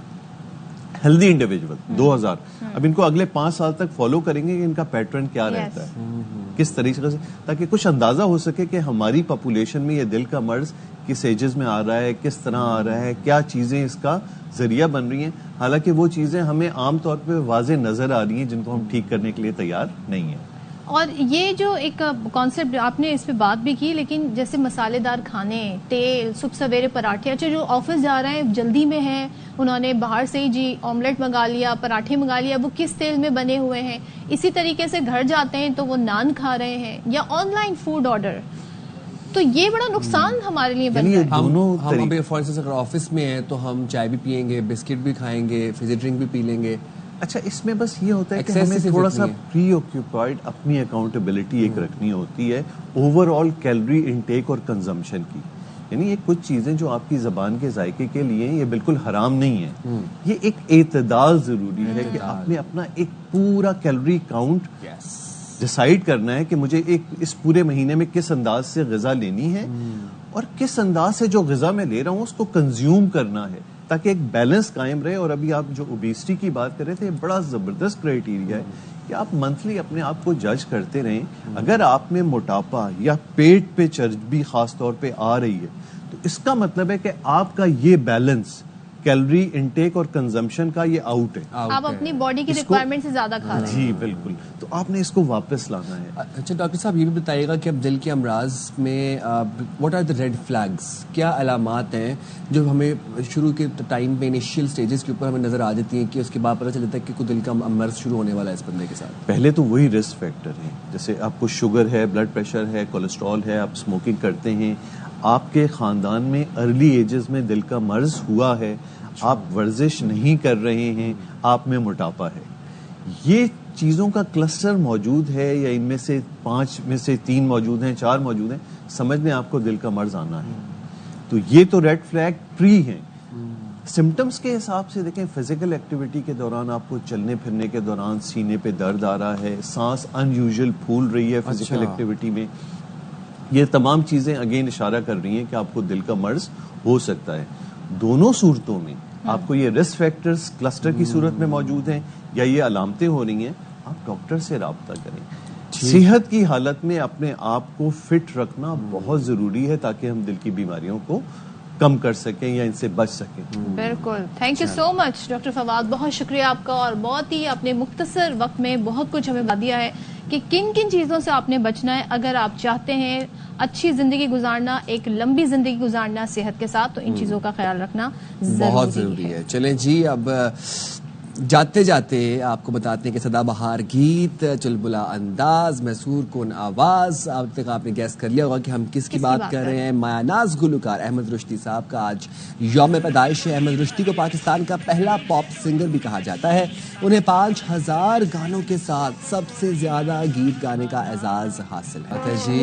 Healthy individual 2000. اب ان کو اگلے 5 سال تک فالو کریں گے کہ ان کا پیٹرن کیا رہتا ہے, کس طریقے سے, تاکہ کچھ اندازہ ہو سکے کہ ہماری پاپولیشن میں یہ دل کا مرض کس ایجز میں آ رہا ہے, کس طرح آ رہا ہے, کیا چیزیں اس کا ذریعہ بن رہی ہیں. حالانکہ وہ چیزیں ہمیں عام طور پہ واضح نظر آ رہی ہیں جن کو ہم ٹھیک کرنے کے لیے تیار نہیں ہیں. اور یہ جو ایک کانسیپٹ آپ نے اس پہ بات بھی کی, لیکن جیسے مسالے دار کھانے, تیل, صبح سویرے پراٹھے, اچھا جو آفس جا رہے ہیں جلدی میں ہیں, انہوں نے باہر سے ہی جی آملیٹ منگا لیا, پراٹھے منگا لیا, وہ کس تیل میں بنے ہوئے ہیں. اسی طریقے سے گھر جاتے ہیں تو وہ نان کھا رہے ہیں یا آن لائن فوڈ آرڈر, تو یہ بڑا نقصان ہمارے لیے بنتا ہے. ہم ابھی فار انسٹنس اگر آفس میں ہیں تو ہم چائے بھی پیئیں گے, بسکٹ بھی کھائیں گے, فزی ڈرنک بھی پی لیں گے. اچھا, اس میں بس یہ ہوتا ہے کہ ہمیں تھوڑا سا پری آکوپائڈ اپنی اکاؤنٹیبلٹی ایک رکھنی ہوتی ہے اوور آل کیلوری انٹیک اور کنزمپشن کی. یعنی یہ کچھ چیزیں جو آپ کی زبان کے ذائقے کے لیے یہ بالکل حرام نہیں ہے, یہ ایک اعتدال ضروری ہے کہ آپ نے اپنا ایک پورا کیلوری کاؤنٹ ڈیسائیڈ کرنا ہے کہ مجھے ایک اس پورے مہینے میں کس انداز سے غذا لینی ہے اور کس انداز سے جو غذا میں لے رہا ہوں اس کو کنزیوم کرنا ہے تاکہ ایک بیلنس قائم رہے. اور ابھی آپ جو اوبیسٹی کی بات کر رہے تھے, بڑا زبردست کرائیٹیریا ہے کہ آپ منتھلی اپنے آپ کو جج کرتے رہیں. اگر آپ میں موٹاپا یا پیٹ پہ چربی خاص طور پہ آ رہی ہے تو اس کا مطلب ہے کہ آپ کا یہ بیلنس کیلوری انٹیک اور کنزمپشن کا یہ آؤٹ ہے, آپ اپنی باڈی کی ریکوائرمنٹ سے زیادہ کھا رہے ہیں. جی بالکل, تو آپ نے اس کو واپس لانا ہے. اچھا ڈاکٹر صاحب, یہ بھی بتائیے گا کہ اب دل کے امراض میں what are the red flags, کیا علامات ہیں جو ہمیں شروع کے ٹائم پہ انیشیل سٹیجز کے اوپر ہمیں نظر آ جاتی ہیں کہ اس کے بعد پتہ چلتا ہے کہ کوئی دل کا مرض شروع ہونے والا ہے اس بندے کے ساتھ؟ پہلے تو وہی رسک فیکٹر ہیں, جیسے آپ کو شوگر ہے, بلڈ پریشر ہے, کولیسٹرول ہے, آپ اسموکنگ کرتے ہیں, آپ کے خاندان میں ارلی ایجز میں دل کا مرض ہوا ہے, آپ ورزش نہیں کر رہے ہیں, آپ میں موٹاپا ہے, یہ چیزوں کا کلسٹر موجود ہے یا ان میں سے 5 میں سے 3 موجود ہیں, 4 موجود ہیں, سمجھ لیں آپ کو دل کا مرض آنا ہے. تو یہ تو ریڈ فلیگ پری ہیں. سمٹمز کے حساب سے دیکھیں, فزیکل ایکٹیویٹی کے دوران آپ کو چلنے پھرنے کے دوران سینے پہ درد آ رہا ہے, سانس ان یوزول پھول رہی ہے فزیکل ایکٹیویٹی میں, یہ تمام چیزیں اگین اشارہ کر رہی ہیں کہ آپ کو دل کا مرض ہو سکتا ہے. دونوں صورتوں میں آپ کو یہ رسک فیکٹرز کلسٹر کی صورت میں موجود ہیں یا یہ علامتیں ہو رہی ہیں, آپ ڈاکٹر سے رابطہ کریں. صحت کی حالت میں اپنے آپ کو فٹ رکھنا بہت ضروری ہے تاکہ ہم دل کی بیماریوں کو کم کر سکیں یا ان سے بچ سکیں. بالکل. Thank you so much doctor Fawad, بہت شکریہ آپ کا, اور بہت ہی اپنے مختصر وقت میں بہت کچھ ہمیں بتا دیا ہے کہ کن کن چیزوں سے آپ نے بچنا ہے اگر آپ چاہتے ہیں اچھی زندگی گزارنا, ایک لمبی زندگی گزارنا صحت کے ساتھ, تو ان چیزوں کا خیال رکھنا بہت ضروری ہے. چلیں جی, اب جاتے جاتے آپ کو بتاتے ہیں کہ سدا بہار گیت, چلبلا انداز, مسحور کن آواز, اب تک آپ نے گیس کر لیا ہوگا کہ ہم کس کی بات کر رہے ہیں. مایا ناز گلوکار احمد رشدی صاحب کا آج یوم پیدائش ہے. احمد رشدی کو پاکستان کا پہلا پاپ سنگر بھی کہا جاتا ہے. انہیں 5000 گانوں کے ساتھ سب سے زیادہ گیت گانے کا اعزاز حاصل ہے جی.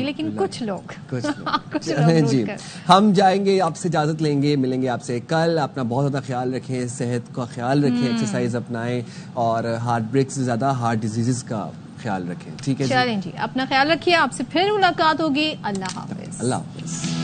لیکن کچھ لوگ جی, ہم جائیں گے, آپ سے اجازت لیں گے, ملیں گے آپ سے کل. اپنا بہت زیادہ خیال رکھیں, صحت کا خیال رکھیں, ایکسرسائز اپنائیں, اور ہارٹ بریک سے زیادہ ہارٹ ڈیزیزز کا خیال رکھیں. ٹھیک ہے, چلیں جی, اپنا خیال رکھیے. آپ سے پھر ملاقات ہوگی. اللہ حافظ. اللہ حافظ.